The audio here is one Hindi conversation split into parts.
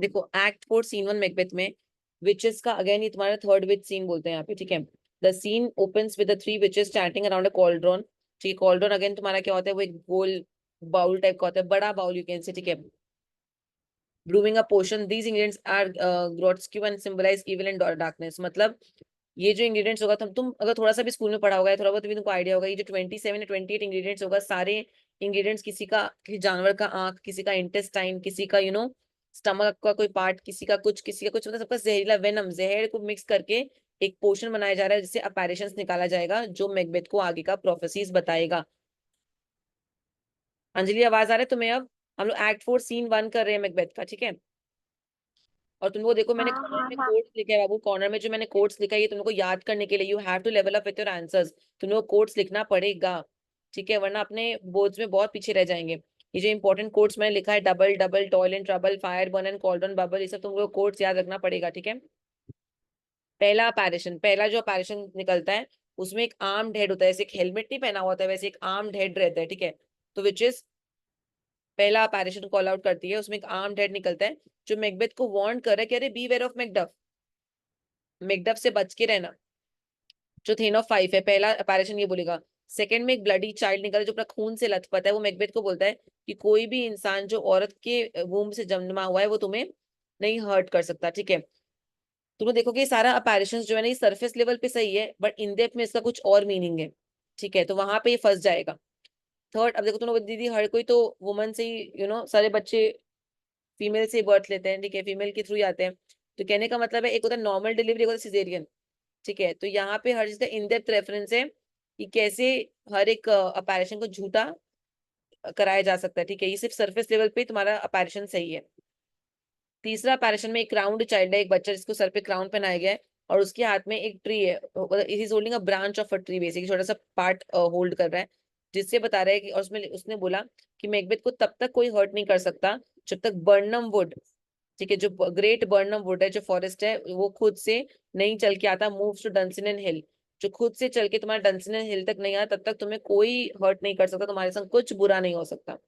देखो एक्ट 4 सीन 1 मैकबेथ में विचेस का अगेन ये तुम्हारा थर्ड विच सीन बोलते हैं यहाँ पे, ठीक है। The scene opens with the three witches chatting around a cauldron, ठीक है। कॉल्ड्रॉन अगेन तुम्हारा क्या होता है, वो एक गोल बाउल टाइप का होता है, बड़ा बाउल यू कैन से, ठीक है। Brewing a potion, these ingredients are grotesque and symbolize evil and darkness. मतलब ये जो इंग्रेडिएंट्स होगा, तुम अगर थोड़ा सा भी स्कूल में पढ़ा होगा, थोड़ा बहुत भी तुमको आइडिया होगा, ये जो 27 या 28 इंग्रेडिएंट्स होगा, सारे इंग्रेडिएंट्स किसी का, किसी जानवर का आंख, किसी का इंटेस्टाइन, किसी का स्टमक का कोई पार्ट, किसी का कुछ, मतलब सबका जहरीला वेनम, जहर को मिक्स करके एक पोशन बनाया जा रहा है, जिससे अपैरेशंस निकाला जाएगा, जो मैकबेथ को आगे का प्रोफेसीज बताएगा। अंजलि आवाज आ रहा है तुम्हें अब? हम लोग एक्ट 4 सीन 1 कर रहे हैं मैकबेथ का, ठीक है। और तुमको देखो मैंने हाँ कॉर्नर हाँ में हाँ। कोट्स लिखा है बाबू, कॉर्नर में जो मैंने कोट्स लिखा है, ये तुमको याद करने के लिए, you have to level up with your answers. तुमको कोट्स लिखना पड़ेगा, ठीक है, वरना अपने बोर्ड्स में बहुत पीछे रह जाएंगे। ये जो इंपॉर्टेंट कोट्स मैंने लिखा है, double double, toil and trouble, fire burn and cauldron bubble, ये सब तुमको कोट्स याद रखना पड़ेगा, ठीक है। पहला अपैरेशन, पहला जो अपैरेशन निकलता है, उसमें एक आर्म्ड हेड होता है, जैसे एक हेलमेट नहीं पहना हुआ होता है, वैसे एक आर्म्ड हेड रहता है, ठीक है। तो विच इज पहला अपैरेशन कॉल आउट करती है, उसमें एक आर्म्ड हेड निकलता है, जो मैकबेथ को वार्न कर रहा है कि अरे beware of Macduff, Macduff से बच के रहना। जो थेन ऑफ फाइव है, पहला अपैरेशन ये बोलेगा। सेकंड में एक ब्लडी चाइल्ड निकला, जो अपना खून से लथपथ है, वो मैकबेथ को बोलता है कि कोई भी इंसान जो औरत के वूम्ब से जन्मा हुआ है, वो तुम्हें नहीं हर्ट कर सकता, ठीक है। तुम्हें देखो कि ये सारा अपैरेशन जो है ना, ये सरफेस लेवल पे सही है, बट इन डेप्थ में इसका कुछ और मीनिंग है, ठीक है, तो वहां पे ये फंस जाएगा। थर्ड, अब देखो तुम लोग दीदी, हर कोई तो वुमन से ही सारे बच्चे फीमेल से बर्थ लेते हैं, ठीक है, फीमेल के थ्रू ही आते हैं। तो कहने का मतलब है, एक होता है नॉर्मल डिलीवरी, एक होता है सिजेरियन, ठीक है। तो यहाँ पे हर चीज का इन डेप्थ रेफरेंस है कि कैसे हर एक अपैरेशन को झूठा कराया जा सकता है, ठीक है। ये सिर्फ सरफेस लेवल पे तुम्हारा अपैरेशन सही है। तीसरा अपैरेशन में एक क्राउंड चाइल्ड है, एक बच्चा जिसको सर पे क्राउन पहनाया गया है, और उसके हाथ में एक ट्री है, is holding a branch of a tree, basically छोटा सा पार्ट होल्ड कर रहा है, जिससे बता रहा है कि, और उसमें उसने बोला कि मैकबेथ को तब तक कोई हर्ट नहीं कर सकता जब तक बर्नम वुड, ठीक है, जो ग्रेट बर्नम वुड है, जो फॉरेस्ट है, वो खुद से नहीं चल के आता, मूव्स टू डंसिनन हिल, जो खुद से चल के तुम्हारे डंसिनन हिल तक नहीं आता, तब तक तुम्हें कोई हर्ट नहीं कर सकता, तुम्हारे संग कुछ बुरा नहीं हो सकता।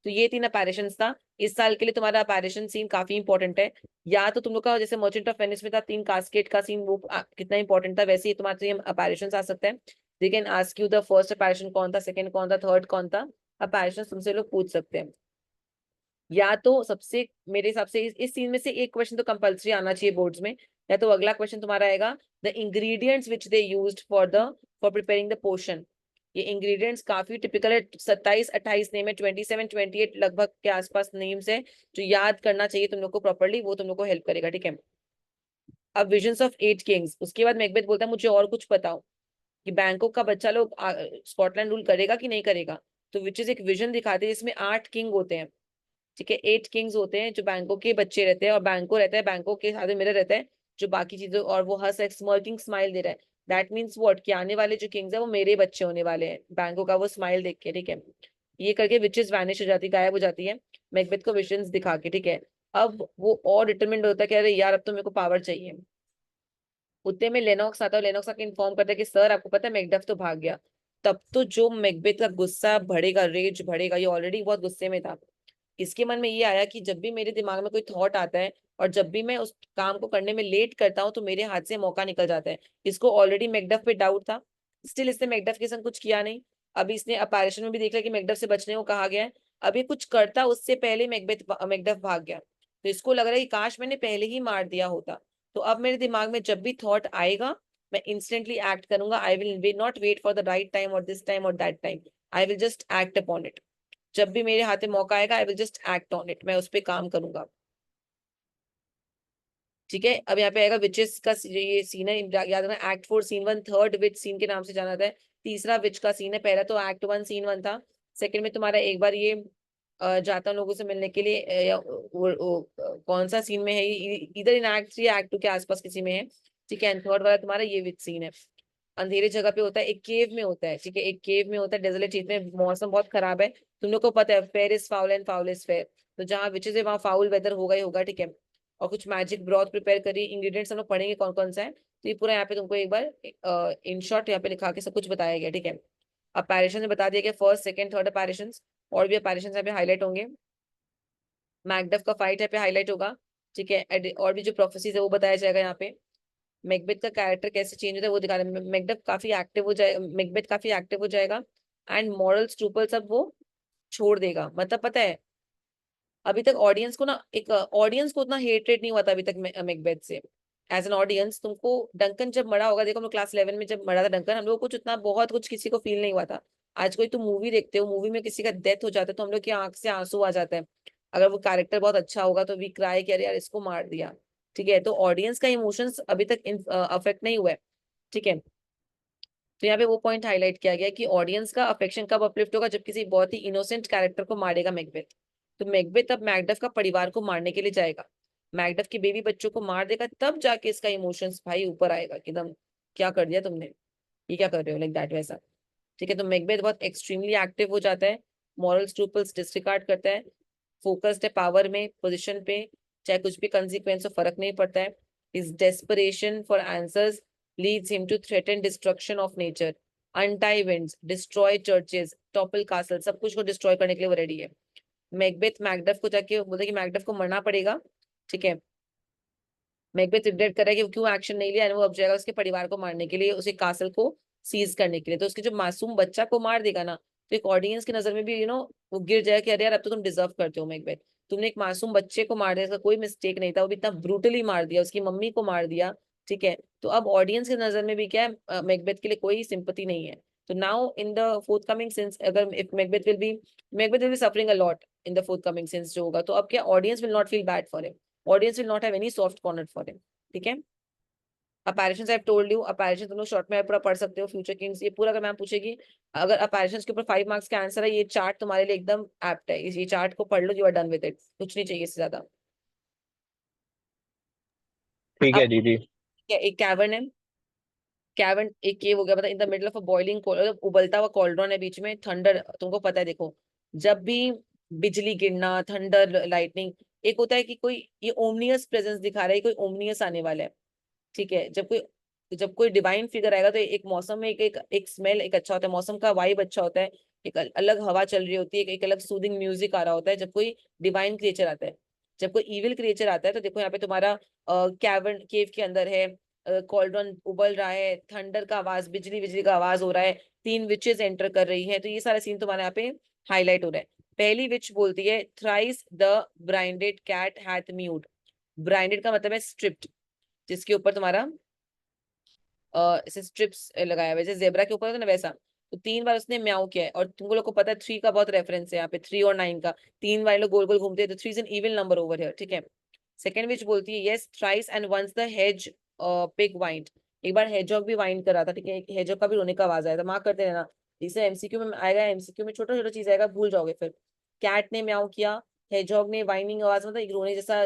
तो ये तीन अपैरेशन था। इस साल के लिए तुम्हारा अपैरेशन सीन काफी इंपॉर्टेंट है। या तो तुम लोग का जैसे मर्चेंट ऑफ वेनिस में था, तीन कास्केट का सीन, वो कितना इंपॉर्टेंट था, वैसे ही तुम्हारे अपैरेशन आ सकते हैं। They can ask you the first apparition कौन था, सेकंड कौन था, थर्ड कौन था, अपैरेशन तुमसे लोग पूछ सकते हैं। या तो सबसे, मेरे हिसाब से इस सीन में से एक क्वेश्चन तो कंपल्सरी आना चाहिए बोर्ड्स में। या तो अगला क्वेश्चन तुम्हारा आएगा, the ingredients which they used for preparing the potion. ये इंग्रेडिएंट्स काफी टिपिकल है, 27-28 नेम है, 27-28 लगभग के आसपास नेम्स है, जो याद करना चाहिए तुम लोग को प्रॉपर्ली, वो तुम लोग को हेल्प करेगा, ठीक है। अब विजन्स ऑफ 8 किंग्स, उसके बाद मैकबेथ बोलता है मुझे और कुछ बताओ कि बैंकॉक का बच्चा लोग स्कॉटलैंड रूल करेगा कि नहीं करेगा। तो विच इज एक विजन दिखाते हैं जिसमें 8 किंग होते हैं, ठीक है, 8 किंग्स होते हैं, जो बैंकॉक के बच्चे रहते हैं, और बैंको रहता है, बैंकॉक के साथ मिरर रहता है, जो बाकी चीजों, और वो हंस एक स्मर्किंग स्माइल दे रहा है। दैट मीन्स व्हाट, कि आने वाले जो किंग्स है वो मेरे बच्चे होने वाले हैं, बैंको का वो स्माइल देख के, ठीक है। ये करके विचेस वैनिश हो जाती, गायब हो जाती है, मैकबेथ को विजन्स दिखा के, ठीक है। अब वो और डिटरमिन्ड होता है कि अरे यार, अब तो मेरे को पावर चाहिए। उतने में लेनॉक्स आता है, लेनॉक्स आके इन्फॉर्म करता है कि सर आपको पता है मैकडफ तो भाग गया। तब तो जो मैकबेथ का गुस्सा बढ़ेगा, रेज बढ़ेगा, ये ऑलरेडी बहुत गुस्से में था। इसके मन में ये आया कि जब भी मेरे दिमाग में कोई थॉट आता है, और जब भी मैं उस काम को करने में लेट करता हूँ, तो मेरे हाथ से मौका निकल जाता है। इसको ऑलरेडी मैकडफ पे डाउट था, स्टिल इसने मैकडफ के संग कुछ किया नहीं। अभी इसने अपैरेशन में भी देख लिया कि मैकडफ से बचने को कहा गया है। अभी कुछ करता उससे पहले मैकडफ भाग गया, तो इसको लग रहा है कि काश मैंने पहले ही मार दिया होता। तो अब मेरे दिमाग में जब भी थॉट आएगा, मैं इंस्टेंटली एक्ट करूंगा। I will not wait for the right time और दिस टाइम और that time, I will just act upon it. जब भी मेरे हाथ में मौका आएगा, I will just act on it, मैं उस पर काम करूंगा, ठीक है। अब यहाँ पे आएगा विचेस का ये सीन है, याद रखना, act 4 scene 1 third witch scene के नाम से जाना जाता है। तीसरा विच का सीन है, पहला तो एक्ट 1 सीन 1 था। सेकंड में तुम्हारा एक बार ये जाता हूँ लोगों से मिलने के लिए, कौन सा सीन में है, इधर इन एक्ट 3 या एक्ट 2 के आसपास किसी में है, ठीक है। एंड थर्ड वाला तुम्हारा ये विच सीन है, अंधेरे जगह पे होता है, एक केव में होता है, ठीक है, एक केव में होता है, डेजोलेट चीज में, मौसम बहुत खराब है, तुम लोग को पता है, fair is foul and foul is fair, तो जहाँ विचेस है वहाँ फाउल वेदर होगा ही होगा, ठीक है। और कुछ मैजिक ब्रॉथ प्रिपेयर करी, इंग्रेडिएंट्स हम लोग पढ़ेंगे कौन कौन सा है, तो ये पूरा यहाँ पे तुमको एक बार इन शॉर्ट यहाँ पे लिखा के सब कुछ बताया गया, ठीक है। अपैरेशन में बता दिया गया, फर्स्ट सेकंड थर्ड अपैरेशन, और भी अपैरेशन यहाँ पे हाईलाइट होंगे। मैकडफ का फाइट यहाँ पे हाईलाइट होगा। ठीक है, और भी जो प्रोफेसीज है वो बताया जाएगा यहाँ पे। मैकबेथ का कैरेक्टर कैसे चेंज होता है वो दिखा रहे हैं। मैकबेथ काफी एक्टिव हो जाए, मैकबेथ काफी एक्टिव हो जाएगा एंड मॉरल स्क्रूपल सब वो छोड़ देगा। मतलब पता है अभी तक ऑडियंस को ना, एक ऑडियंस को उतना हेट नहीं हुआ था अभी तक मैकबेथ से। एज एन ऑडियंस तुमको डंकन जब मरा होगा, देखो हम लोग क्लास 11 में जब मरा था डंकन, हम लोग को कुछ उतना बहुत कुछ किसी को फील नहीं हुआ था। आज कोई तुम मूवी देखते हो, मूवी में किसी का डेथ हो जाता है तो हम लोग की आंख से आंसू आ जाता है। अगर वो कैरेक्टर बहुत अच्छा होगा तो वी क्राई कि अरे यार इसको मार दिया। ठीक है, तो ऑडियंस का इमोशंस अभी तक अफेक्ट नहीं हुआ है। ठीक है, तो यहाँ पे वो पॉइंट हाईलाइट किया गया कि ऑडियंस का अफेक्शन कब अपलिफ्ट होगा, जब किसी बहुत ही इनोसेंट कैरेक्टर को मारेगा मैकबेथ। तो मैकबेथ अब मैकडफ का परिवार को मारने के लिए जाएगा, मैकडफ के बेबी बच्चों को मार देगा, तब जाके इसका इमोशंस भाई ऊपर आएगा कि एकदम क्या कर दिया तुमने, ये क्या कर रहे हो, लाइक दैट वैसा। ठीक है, तो मैकबेथ बहुत एक्सट्रीमली एक्टिव हो जाता है, मॉरल स्क्रूपल्स डिस्रिगार्ड करता है, फोकस्ड है पावर में, पोजिशन पे, चाहे कुछ भी कंसिक्वेंस हो फर्क नहीं पड़ता है। Is desperation for answers leads him to threaten destruction of nature, untie winds, destroy churches, topple castles, सब कुछ को डिस्ट्रॉय करने के लिए वो रेडी है। मैकबेथ मैकडफ को जाके बोलते कि मैकडफ को मरना पड़ेगा। ठीक है, मैकबेथ रिग्रेट कर रहा है कि वो क्यों एक्शन नहीं लिया, वो अब जाएगा उसके परिवार को मारने के लिए, उसे कासल को सीज करने के लिए। तो उसके जो मासूम बच्चा को मार देगा ना, तो एक ऑडियंस की नजर में भी वो गिर जाएगा कि अरे यार अब तो तुम डिजर्व करते हो मैकबेथ, तुमने एक मासूम बच्चे को मार दिया, इसका कोई मिस्टेक नहीं था, वो भी इतना ब्रूटली मार दिया, उसकी मम्मी को मार दिया। ठीक है, तो अब ऑडियंस की नजर में भी क्या है, मैकबेथ के लिए कोई सिंपैथी नहीं है। तो now in the fourth coming scenes, अगर if Macbeth will be suffering a lot in the fourth coming scenes जो होगा, तो अब क्या audience will not feel bad for him, audience will not have any soft corner for him. ठीक है, apparitions I have told you, apparitions तुम लोग शॉर्ट में पूरा पढ़ सकते हो, फ्यूचर किंग्स ये पूरा अगर मैम पूछेगी, अगर अपैरिशंस के ऊपर 5 मार्क्स का आंसर है, ये चार्ट तुम्हारे लिए एकदम एप्ट है, ये चार्ट को पढ़ लो, you are done with it, कुछ नहीं चाहिए इससे ज्यादा। ठीक अब है दीदी। क्या एक कैवर्न है, कैवर्न एक केव हो गया, मतलब in the middle of a boiling, उबलता हुआ कॉल्ड्रॉन है बीच में, थंडर तुमको पता है देखो, जब भी बिजली गिरना, थंडर लाइटनिंग, एक होता है कि कोई ये ओमनियस प्रेजेंस दिखा रहा है, कोई ओमनियस आने वाला है। ठीक है, जब कोई डिवाइन फिगर आएगा तो एक मौसम में एक स्मेल एक अच्छा होता है, मौसम का वाइब अच्छा होता है, एक अलग हवा चल रही होती है, एक अलग सूदिंग म्यूजिक आ रहा होता है जब कोई डिवाइन क्रिएचर आता है। जब कोई इविल क्रिएचर आता है तो देखो यहाँ पे तुम्हारा कैवर्न केव के अंदर है, कॉल्ड्रॉन उबल रहा है, थंडर का आवाज, बिजली बिजली का आवाज हो रहा है, 3 विचेस एंटर कर रही है, तो ये सारा सीन तुम्हारे यहाँ पे हाईलाइट हो रहा है। पहली विच बोलती है thrice the brinded cat hath mewed, brinded का मतलब है स्ट्रिप्ड, जिसके ऊपर तुम्हारा ऐसे स्ट्रिप्स लगाया हुआ है, जैसे जेब्रा के ऊपर होता है ना वैसा। तो 3 बार उसने म्याऊ किया है, और तुमको लोग को पता है 3 का बहुत रेफरेंस है यहाँ पे, 3 और 9 का, 3 बार लोग गोल गोल घूमते हैं, तो 3 is an even number over here. ठीक है, सेकंड विच बोलती है yes thrice and once the hedge pig whined, एक बार हेजॉग भी वाइंड कर रहा था। ठीक है, हेजॉग का भी रोने का आवाज आया था, मार्क करते रहना, इसे एमसीक्यू में आएगा, एमसीक्यू में छोटा छोटा चीज आएगा, भूल जाओगे फिर। कैट ने म्याऊ किया, हेजॉग ने वाइनिंग आवाज, मतलब एक रोने जैसा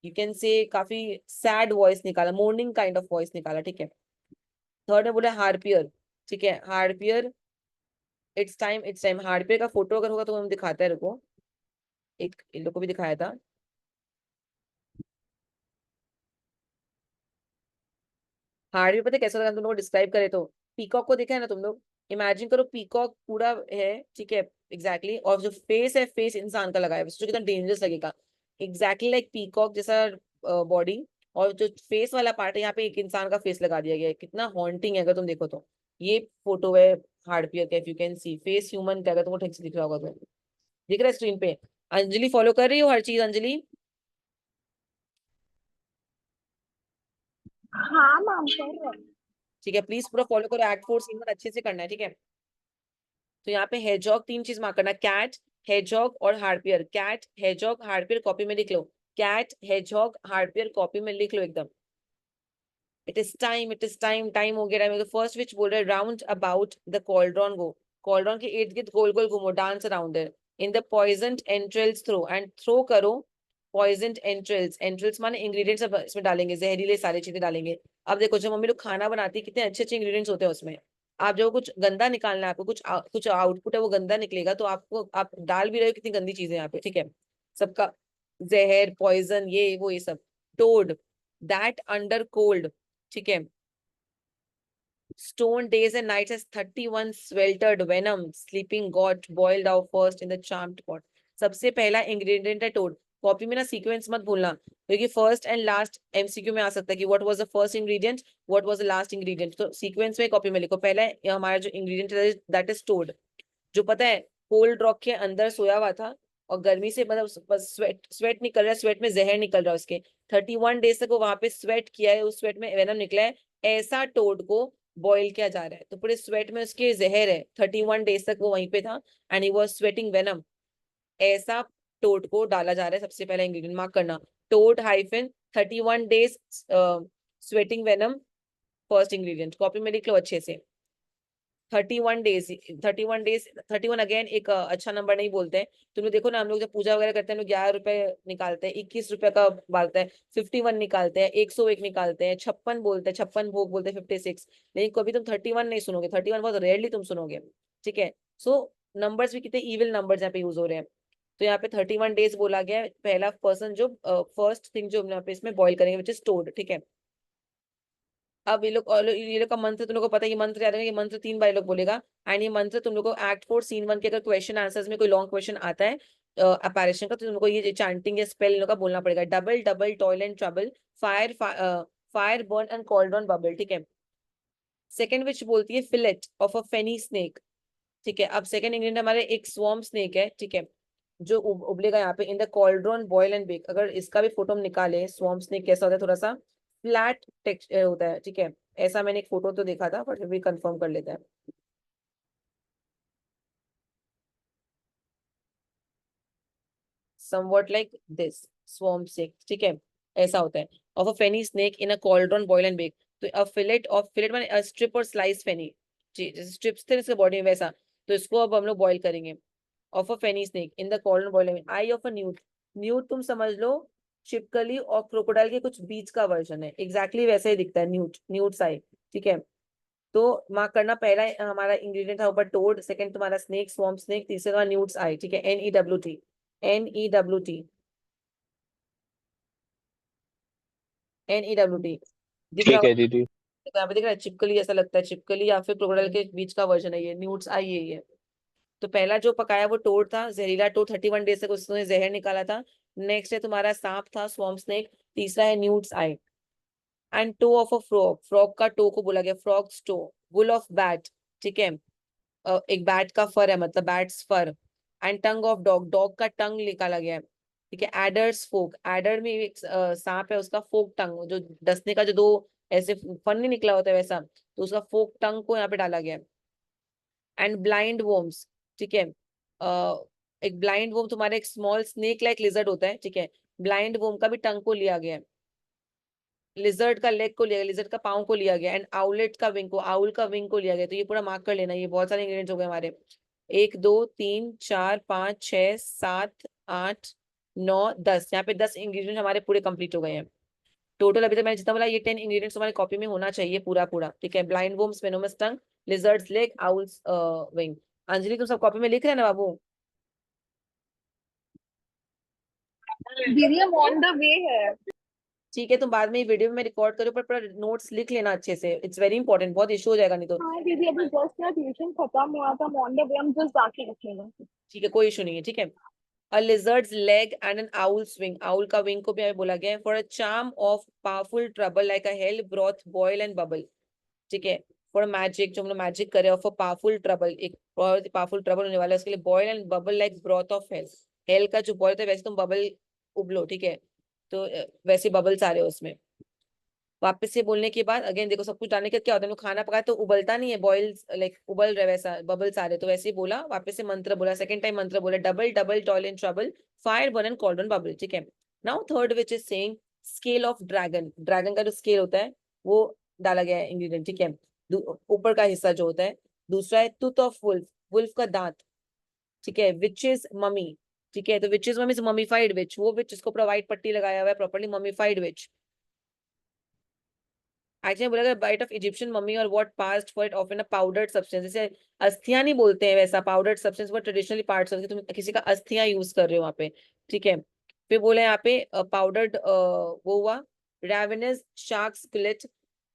यू कैन से काफी सैड वॉइस निकाला, मोर्निंग काइंड ऑफ वॉइस निकाला। ठीक है, थर्ड में बोला हार्पियर। ठीक है, हार्पियर इट्स टाइम इट्स टाइम, हार्पियर का फोटो अगर होगा तो हम दिखाता है, रुको, एक इन लोग को भी दिखाया था। हार्पियर पता है कैसा लगा तुम लोग डिस्क्राइब करे तो, पीकॉक को देखा है ना तुम लोग, इमेजिन करो पीकॉक पूरा है। ठीक है, एग्जैक्टली और जो फेस है, फेस इंसान का लगाया है, सोचो कितना डेंजरस लगेगा, एग्जैक्टली लाइक पीकॉक जैसा बॉडी, और जो फेस वाला पार्ट है यहाँ पे एक इंसान का फेस लगा दिया गया है, कितना हॉन्टिंग है अगर तुम देखो तो। ये फोटो है हार्डपियर का, if you can see face human का, अगर तुमको ठीक से दिख रहा होगा तो, दिख रहा है स्क्रीन पे। अंजलि फॉलो कर रही हो हर चीज अंजलि? हाँ मैम कर रहे हैं। ठीक है, प्लीज पूरा फॉलो करो, एक्ट 4 सीन में अच्छे से करना है। ठीक है, तो यहाँ पे हेजॉग 3 चीज मार्क करना, कैट, हेजॉग और harpier, cat hedgehog harpier copy में लिख लो, कैट हेजॉग हार्पियर कॉपी में लिख लो एकदम। It is time, it is time, time हो गया, टाइम। फर्स्ट विच बोल रहे round about the cauldron go, cauldron के इर्द गिर्द गोल गोल घूमो, dance around there, in the poisoned entrails throw, and throw करो पॉइजन्ड एंट्रेल्स, एंट्रेल्स माने इंग्रेडिएंट्स अब इसमें डालेंगे, जहरीले सारी चीजें डालेंगे। अब देखो जब मम्मी लोग खाना बनाती है कितने अच्छे अच्छे इंग्रेडिएंट्स होते हैं उसमें, आप जब कुछ गंदा निकालना है आपको, कुछ आउटपुट है वो गंदा निकलेगा, तो आपको आप डाल भी रहे हो कितनी गंदी चीजें यहाँ पे। ठीक है, सबका जहर पॉइजन ये सब, टोड दैट अंडर कोल्ड। ठीक है, stone days and nights as 31 sweltered venom sleeping got boiled out first in the charmed pot, सबसे पहला इंग्रेडिएंट है टोड। कॉपी में ना सीक्वेंस मत भूलना, क्योंकि फर्स्ट एंड लास्ट एमसीक्यू में आ सकता है कि what was the first ingredient, what was the last ingredient. तो सीक्वेंस में कॉपी में लिखो। पहला हमारा जो इंग्रेडिएंट है दैट इज टोड, जो पता है कोल्ड रॉक के अंदर सोया हुआ था और गर्मी से मतलब बस स्वेट स्वेट निकल रहा है, स्वेट में जहर निकल रहा है उसके। 31 डेज तक वो वहां पे स्वेट किया है, उस स्वेट में वेनम निकला है। ऐसा टोड को बॉईल किया जा रहा है, तो पूरे स्वेट में उसके जहर है। 31 डेज तक वो वहीं पे था and he was sweating venom. ऐसा टोड को डाला जा रहा है। सबसे पहला इंग्रेडिएंट मार्क करना, toad hyphen 31 days sweating venom, first ingredient. Copy में लिख लो अच्छे से। 31 डेज, 31 डेज, 31 अगेन एक अच्छा नंबर नहीं बोलते हैं। तुम लोग देखो ना, हम लोग जब पूजा वगैरह करते हैं, लोग 11 रुपए निकालते हैं, 21 रुपए का बालता है, 51 निकालते हैं, 101 निकालते हैं, 56 बोलते हैं, 56 भोग बोलते हैं, 56। लेकिन कभी तुम 31 नहीं सुनोगे, 31 बहुत रेयरली तुम सुनोगे। ठीक है, सो नंबर्स भी कितने इविल नंबर्स यहाँ पे यूज हो रहे हैं। तो यहाँ पे 31 डेज बोला गया है। पहला पर्सन जो फर्स्ट थिंग जो हम यहाँ पे इसमें बॉईल करेंगे विच इज टोड। ठीक है, अब ये लोग का मंत्र तुम लोग को पता है, ये मंत्र याद है, ये मंत्र 3 बार ये लोग बोलेगा। एंड ये मंत्र तुम लोग को एक्ट 4 सीन 1 के अगर क्वेश्चन आंसर्स में कोई लॉन्ग क्वेश्चन आता है अपैरेशन का, तो तुम लोग को ये चैंटिंग या स्पेल लोग का बोलना पड़ेगा। Double double toil and trouble, fire fire burn and cauldron bubble. ठीक है, सेकंड विच बोलती है fillet of a fenny snake. ठीक है, अब सेकंड इंग्रेडिएंट हमारे एक स्वॉर्म स्नेक है। ठीक है, जो उबलेगा यहाँ पे in the cauldron boil and bake. अगर इसका भी फोटो हम निकाले, स्वॉर्म स्नेक कैसा होता है, थोड़ा सा फ्लैट टेक्सचर होता है। ठीक है, ऐसा मैंने एक फोटो तो देखा था, बट फिर भी कंफर्म कर लेते हैं। Somewhat like this swarm snake. ठीक है, ऐसा होता है। Of a fenny snake in a cauldron boil and bake. तो अ फिलेट ऑफ, फिलेट माने स्ट्रिप और स्लाइस फेनी, जी जैसे स्ट्रिप्स थे इसके बॉडी में वैसा। तो इसको अब हम लोग बॉईल करेंगे। Of a fenny snake in the cauldron boil and eye of a newt. Newt तुम समझ लो छिपकली और क्रोकोडाइल के कुछ बीच का वर्जन है, एग्जैक्टली वैसे ही दिखता है न्यूट, न्यूट साई। ठीक है, तो मार्क करना, पहला हमारा इंग्रेडिएंट था ऊपर टोड, सेकंड तुम्हारा स्नेक स्वॉर्म स्नेक, तीसरा तुम्हारा न्यूट्स आई। ठीक है, NEWT, NEWT, NEWT दिख रहा ठीक है होगा दीदी। यहाँ पे, दिख रहा है चिपकली ऐसा लगता है, चिपकली या फिर क्रोकोडाइल के बीच का वर्जन है ये, न्यूट्स आई यही है। तो पहला जो पकाया वो टोड था, जहरीला टोड, 31 डेज तक उसने जहर निकाला था। नेक्स्ट है तुम्हारा सांप था, स्वॉर्म स्नेक। तीसरा है newts eye. And toe of a frog, frog का टो को बोला गया frog's toe. Wool of bat, ठीक है, एक बैट का फर है, मतलब bat's fur. And tongue of dog, dog का टंग निकाला गया है। ठीक है, एडर्स फोक, एडर में एक सांप है, उसका फोक टंग, जो डसने का जो दो ऐसे फन नहीं निकला होता है वैसा, तो उसका फोक टंग को यहाँ पे डाला गया है। एंड ब्लाइंड वोम्स, ठीक है, एक ब्लाइंड वोम तुम्हारा एक स्मॉल स्नेक लाइक लिजर्ड होता है। ठीक है, ब्लाइंड वोम का भी टंग को लिया गया है। लिजर्ड का लेग को लिया गया, लिजर्ड का पाँव को लिया गया। एंड आउलेट का विंग को, आउल का विंग को लिया गया। तो ये पूरा मार्क कर लेना, ये बहुत सारे इंग्रेडिएंट्स हो गए हमारे। 1 2 3 4 5 6 7 8 9 10, यहाँ पे 10 इंग्रेडिएंट हमारे पूरे कंप्लीट हो गए हैं। टोटल अभी तक मैंने जितना बोला ये 10 इंग्रेडिएंट्स हमारी कॉपी में होना चाहिए पूरा पूरा। ठीक है, blind worms, venomous tongue, lizard's leg, owl's wing. Anjali तुम सब कॉपी में लिख रहे हैं ना बाबू? दीदी हम ऑन द वे है। ठीक है, तुम बाद में वीडियो में रिकॉर्ड करो, पर पूरा नोट्स लिख लेना अच्छे से, इट्स वेरी इंपॉर्टेंट, बहुत इशू हो जाएगा नहीं तो। हाँ दीदी अभी जस्ट ना ट्यूशन खत्म हुआ था, ऑन द वे हम जस्ट जाके लिखेंगे। ठीक है, कोई इशू नहीं है। ठीक है, a lizard's leg and an owl's wing, owl का विंग को भी हमें बोला गया है। For a charm of powerful trouble like a hell broth boil and bubble. ठीक है, फॉर मैजिक, जो हम लोग मैजिक करे, ऑफ अ पावरफुल ट्रबल, एक बहुत पावरफुल ट्रबल होने वाला है, उसके लिए boil and bubble like broth of hell. Hell का जो बॉयल होता है वैसे तुम बबल उबलो। ठीक है, तो वैसे बबल्स आ रहे हो उसमें। वापस से बोलने के बाद अगेन देखो, सब कुछ डालने के बाद क्या होता है, हम लोग खाना पकाए तो उबलता नहीं है, बॉयल लाइक उबल रहा है वैसा, बबल्स आ रहे, तो वैसे ही बोला। वापस से मंत्र बोला, सेकंड टाइम मंत्र बोला, double double toil in trouble, fire burn and cauldron bubble. ठीक है, now third witch is saying scale of dragon, dragon का जो स्केल होता है वो डाला गया है इंग्रेडिएंट। ठीक है, ऊपर का हिस्सा जो होता है। दूसरा है टूथ ऑफ वुल्फ, वुल्फ का दांत। ठीक है, विच इज ममी। ठीक है, तो विच इज ममी, ममीफाइड विच, वो विच जिसको पूरा व्हाइट पट्टी लगाया हुआ है प्रॉपर्ली, ममीफाइड विच। एक्चुअली बोला गया बाइट ऑफ इजिप्शियन मम्मी और what passed for it of in a powdered substance, जैसे अस्थियां नहीं बोलते हैं वैसा, पाउडर्ड सब्सटेंस वो ट्रेडिशनली पार्ट्स होते हैं, तुम किसी का अस्थियां यूज कर रहे हो वहां पे। ठीक है, फिर बोले यहाँ पे पाउडर्ड वो हुआ, ravenous shark skillet,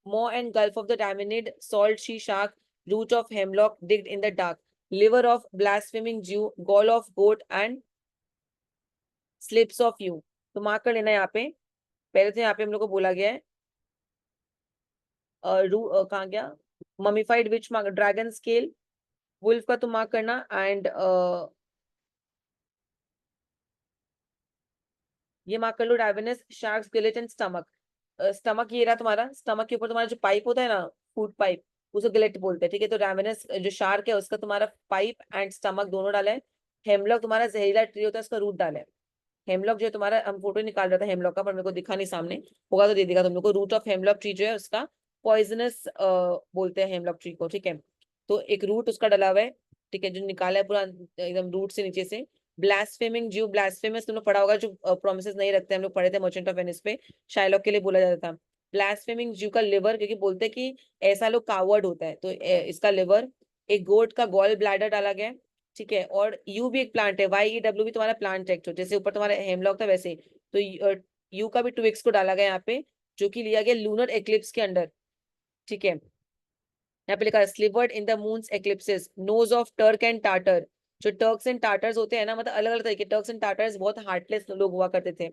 maw and gulf of the ravenid salt she shark, root of hemlock digged in the dark, liver of blaspheming Jew, gall of goat and slips of you, तो मार्क कर लेना यहाँ पे। पहले तो यहाँ पे हम लोग को बोला गया है कहाँ गया, mummified witch mark, dragon scale, wolf का तो मार्क करना, एंड ये मार्क कर लो, ravenous, shark, skeleton, stomach. Stomach ये रहा तुम्हारा, स्टमक के ऊपर तुम्हारा जो पाइप होता है ना, फूड पाइप, उसे गिलेट बोलते हैं, ठीक है। तो रैवेनस जो शार्क है उसका तुम्हारा पाइप एंड स्टमक दोनों डाला है। हेमलॉक तुम्हारा जहरीला ट्री होता है, उसका रूट डाला है। हेमलॉक जो है तुम्हारा, हम फोटो निकाल रहा था हेमलॉक का, पर मेरे को दिखा नहीं सामने, होगा तो दे देगा तुम लोग को। रूट ऑफ हेमलॉक ट्री जो है उसका पॉइजनस बोलते हैं हेमलॉक ट्री को, ठीक है। तो एक रूट उसका डला हुआ है, ठीक है, जो निकाला है पूरा एकदम रूट से नीचे से। ब्लास्फेमिंग ज्यू, ब्लास्फेमस तुमने पढ़ा होगा, जो प्रोमिसेस नहीं रखते, हम लोग पढ़े थे मर्चेंट ऑफ वेनिस पे, शाइलॉक के लिए बोला जाता था। ब्लास्फेमिंग ज्यू का लिवर, क्योंकि बोलते हैं कि ऐसा लोग कावर्ड होता है, तो इसका लिवर। एक गोट का गॉल ब्लैडर डाला गया है, ठीक है। और यू भी एक प्लांट है, YEW भी तुम्हारा प्लांट टेक्स्ट हो, जैसे ऊपर तुम्हारा हेमलॉक था वैसे ही। तो यू का भी 2x को डाला गया यहाँ पे, जो कि लिया गया लूनर एक्लिप्स के अंडर, ठीक है। यहाँ पे लिखा है slivered in the moon's eclipse, nose of Turk and Tartar. जो टर्क्स एंड टाटर्स होते हैं ना, मतलब अलग अलग तरीके, टर्क्स एंड टाटर्स बहुत हार्टलेस लोग हुआ करते थे,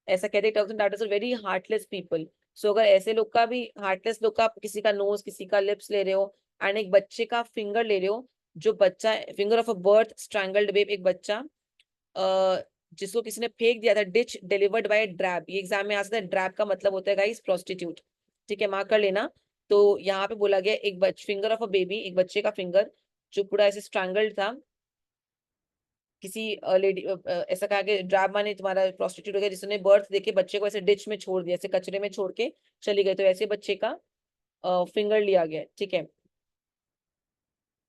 ऐसा कहते हैं, Turks and Tartars are very heartless people. So अगर ऐसे लोग का भी, हार्टलेस लोग का, किसी का नोज, किसी का लिप्स ले रहे हो, एंड एक बच्चे का फिंगर ले रहे हो, जो बच्चा, finger of a birth strangled babe, एक बच्चा जिसको किसी ने फेंक दिया था, डिच डिलीवर्ड बाय ड्रैब, ये एग्जाम में आ सकता है। ड्रैब का मतलब होता है गाइस प्रोस्टिट्यूट, ठीक है, मार्क कर लेना। तो यहाँ पे बोला गया एक फिंगर ऑफ अ बेबी, एक बच्चे का फिंगर जो पूरा ऐसे स्ट्रैंगल्ड था, किसी लेडी, ऐसा कहा कि ड्रैब माने तुम्हारा प्रोस्टिट्यूट हो गया, जिसने बर्थ देके बच्चे को ऐसे डिच में छोड़ दिया, ऐसे कचरे में छोड़ के चली गई, तो ऐसे बच्चे का फिंगर लिया गया, ठीक है।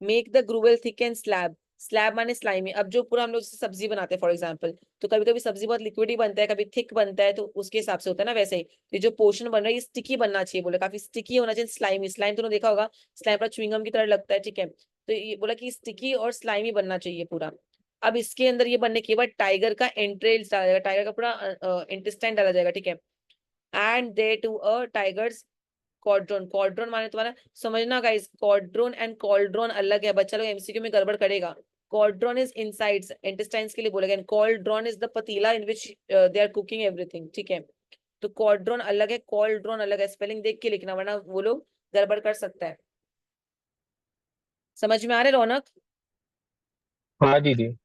Make the gruel thick and slab, slab माने स्लाइमी। अब जो पूरा हम लोग जैसे सब्जी बनाते हैं फॉर एग्जांपल, तो कभी कभी सब्जी बहुत लिक्विड ही बनता है, कभी थिक बनता है, तो उसके हिसाब से होता है ना, वैसे ही ये जो पोर्शन बन रहा है ये स्टिकी बनना चाहिए, बोले काफी स्टिकी होना चाहिए। स्लाइमी, स्लाइम तुमने देखा होगा, स्लाइम पर च्युइंगम की तरह लगता है, ठीक है। तो ये बोला कि स्टिकी और स्लाइमी बनना चाहिए पूरा। अब इसके अंदर ये बनने के बाद टाइगर का एंट्रेल्स डाला जाएगा, टाइगर का पूरा इंटेस्टाइन डाला जाएगा, ठीक है। And they to a tiger's chaudron, chaudron माने तुम्हारा, समझना गाइस, क्वाड्रोन एंड कॉल्ड्रोन अलग है, बच्चा लोग एमसीक्यू में गड़बड़ करेगा। क्वाड्रोन इज इनसाइड्स, इंटेस्टाइन्स के लिए बोलेगा, एंड कॉल्ड्रोन इज द पतीला इन विच दे आर कुकिंग एवरीथिंग, ठीक है। तो क्वाड्रोन अलग है, कॉल्ड्रोन अलग है, स्पेलिंग देख के लिखना वरना वो लोग गड़बड़ कर सकता है। समझ में आ रहा है रौनक? हाँ दीदी।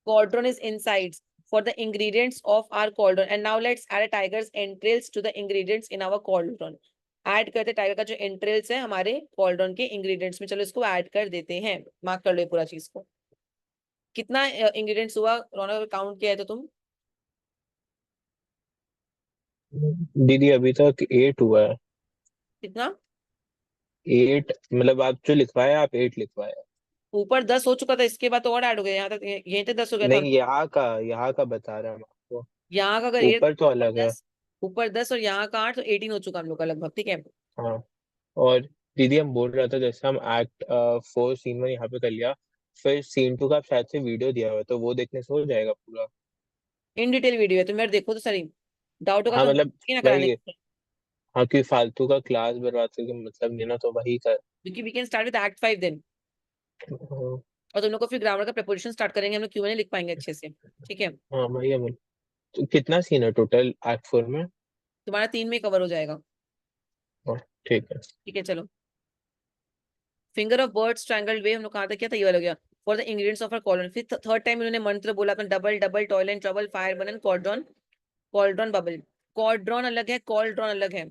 Cauldron is insides for the ingredients of our cauldron. And now let's add a tiger's entrails to the ingredients in our cauldron. Add करते टाइगर का जो एंट्रेल्स है हमारे कॉल्ड्रॉन के इंग्रेडिएंट्स में, चलो इसको ऐड कर देते हैं। मार्क कर लो ये पूरा चीज को। कितना इंग्रेडिएंट्स हुआ रौनक, काउंट किया है तो तुम? दीदी अभी तक 8 हुआ है। कितना? 8 मतलब आप जो लिखवाए आप 8 लिखवाए। ऊपर 10 हो चुका था, इसके बाद तो और ऐड हो गया, यहाँ तक यहीं तक 10 हो गया था। नहीं, यहाँ का बता रहा हूँ आपको। यहाँ का अगर एट, ऊपर तो ऊपर अलग है। 10, ऊपर 10 और यहाँ का 8, तो 18 हो चुका हम लोग का लगभग, ठीक है। हाँ। और दीदी हम बोल रहा था जैसे हम एक्ट 4 सीन 1 यहाँ पे कर लिया, फिर सीन 2 का शायद से वीडियो दिया हुआ है तो वो देखने से हो जाएगा पूरा। इन डिटेल वीडियो है, तुम यार देखो तो सही, डाउट होगा हाँ तो मतलब ना कराने वही, के। हाँ कि फालतू का क्लास बर्बाद करके मतलब नहीं ना, तो वही कर। क्योंकि we can start with act 5 then, हाँ। और तुम लोग को फिर ग्रामर का प्रिपरेशन स्टार्ट करेंगे, हम लोग क्यों नहीं लिख पाएंगे अच्छे से, ठीक है। हाँ वही है तो कितना सीन है टोटल एक्ट 4 में? तुम्हारा 3 में कवर हो जाएगा, हाँ, ठीक है। ठीक है। चलो, फिंगर ऑफ बर्ड स्ट्रैंगल्ड वे हम लोग कहाँ तक किया था, ये वाला हो गया। For the ingredients of our cauldron, फिर थर्ड टाइम इन्होंने मंत्र बोला अपना, double double toil and trouble, fire burn and chaudron, cauldron bubble. Chaudron अलग है, कॉल्ड्रॉन अलग है।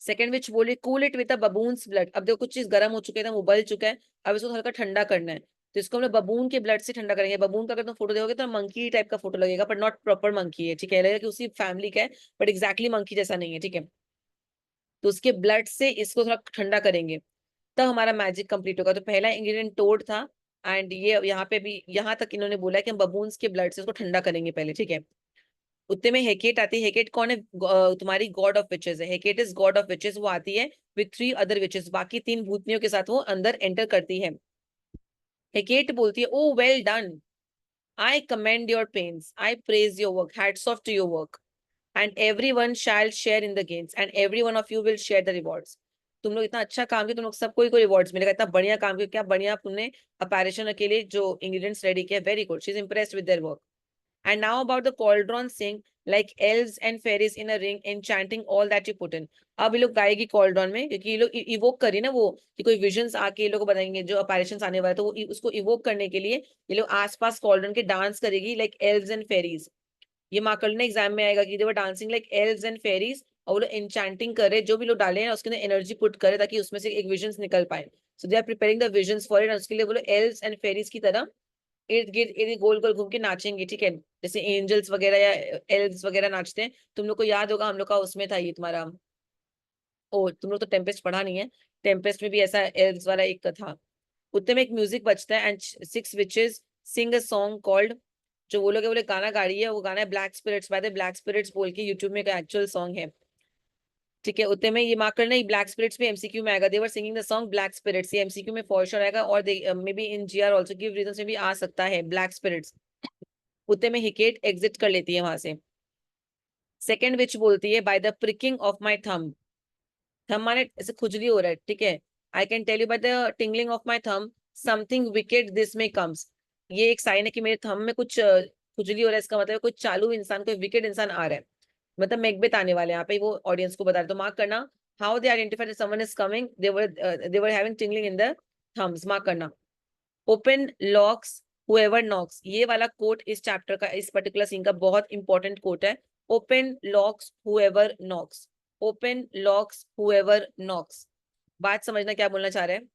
सेकंड विच बोले cool it with baboon's blood. अब देखो कुछ चीज गर्म हो चुके हैं, एकदम उबल चुका है, अब इसको हल्का ठंडा करना है, तो इसको हम लोग बबून के ब्लड से ठंडा करेंगे। बबून का अगर तुम फोटो देखोगे तो मंकी टाइप का फोटो लगेगा, पर नॉट प्रॉपर मंकी है, ठीक है, लगेगा कि उसी फैमिली का है, बट एग्जैक्टली मंकी जैसा नहीं है, ठीक है। तो उसके ब्लड से इसको थोड़ा ठंडा करेंगे, तब हमारा मैजिक कंप्लीट होगा। तो पहला इंग्रेडिएंट टोड था, एंड ये यहाँ पे भी, यहाँ तक इन्होंने बोला है कि हम बबून्स के ब्लड से उसको ठंडा करेंगे पहले, ठीक है। उतने में हेकेट आती है। हेकेट कौन है? तुम्हारी गॉड ऑफ विचेस है, Hecate is god of witches. वो आती है विथ 3 अदर विचेस, बाकी 3 भूतनियों के साथ वो अंदर एंटर करती है। हेकेट बोलती है, oh well done, I commend your pains, I praise your work, hats off to your work, and everyone shall share in the gains, and every one of you will share the rewards. तुम लोग इतना अच्छा काम किया, तुम लोग सबको ही रिवॉर्ड्स मिलेगा, इतना बढ़िया काम किया, क्या बढ़िया तुमने अपैरेशन के लिए जो इंग्रेडिएंट्स रेडी किया, very good, she is impressed with their work. And now about the cauldron sing like elves and fairies in a ring enchanting all that you put in. अब ये लोग गाएगी कॉल्ड्रॉन में, क्योंकि ये लोग इवोक करी ना वो कि कोई विजन्स आके ये लोग को बताएंगे जो अपैरेशंस आने वाले, तो वो उसको इवोक करने के लिए ये लोग आसपास कॉल्ड्रॉन के डांस करेगी लाइक एल्व्स एंड फेरीज। ये मार्क करना एग्जाम में आएगा कि they were dancing like elves and fairies, और वो लोग एन्चेंटिंग करे, जो भी लोग डाले हैं उसके अंदर एनर्जी पुट करे ताकि उसमें से एक विजन्स निकल पाए। So they are preparing the visions for it, उसके लिए वो लोग एल्व्स एंड फेरीज की तरह इर्द गिर्द गोल गोल घूम के नाचेंगे, ठीक है, जैसे एंजल्स वगैरह या एल्व्स वगैरह नाचते हैं। तुम लोग को याद होगा हम लोग का उसमें था ये तुम्हारा, ओ तुम लोग तो टेम्पेस्ट पढ़ा नहीं है, टेम्पेस्ट में भी ऐसा एल्व्स वाला एक था। उतने में एक म्यूजिक बजता है and 6 witches sing a song called, जो वो लोग है वो लोग गाना गा रही है, वो गाना है black spirits by the black spirits बोल के यूट्यूब में एक एक्चुअल सॉन्ग है, ठीक है। उतने में ये मार्क करना है ब्लैक स्पिरिट्स में एमसीक्यू में आएगा, they were singing the song black spirits, ये एमसीक्यू में फॉर श्योर आएगा, और maybe in GR also give reasons में भी आ सकता है ब्लैक स्पिरिट्स। उतने में हिकेट एग्जिट कर लेती है वहां से। सेकंड विच बोलती है by the pricking of my thumb, thumb माने ऐसे खुजली हो रहा है, ठीक है, I can tell you by the tingling of my thumb something wicked this में कम्स, ये एक साइन है कि मेरे थंब में कुछ खुजली हो रहा है, इसका मतलब कुछ चालू इंसान, कोई विकेट इंसान आ रहा है, मतलब मैकबेथ आने वाले हैं यहाँ पे, वो ऑडियंस को बता रहे। तो मार्क करना how they identified someone is coming, they were having tingling in the thumbs, mark करना। ओपन लॉक्स हुएवर नॉक्स, ये वाला कोट इस चैप्टर का, इस पर्टिकुलर सीन का बहुत इंपॉर्टेंट कोट है। Open locks whoever knocks, open locks whoever knocks. बात समझना क्या बोलना चाह रहे हैं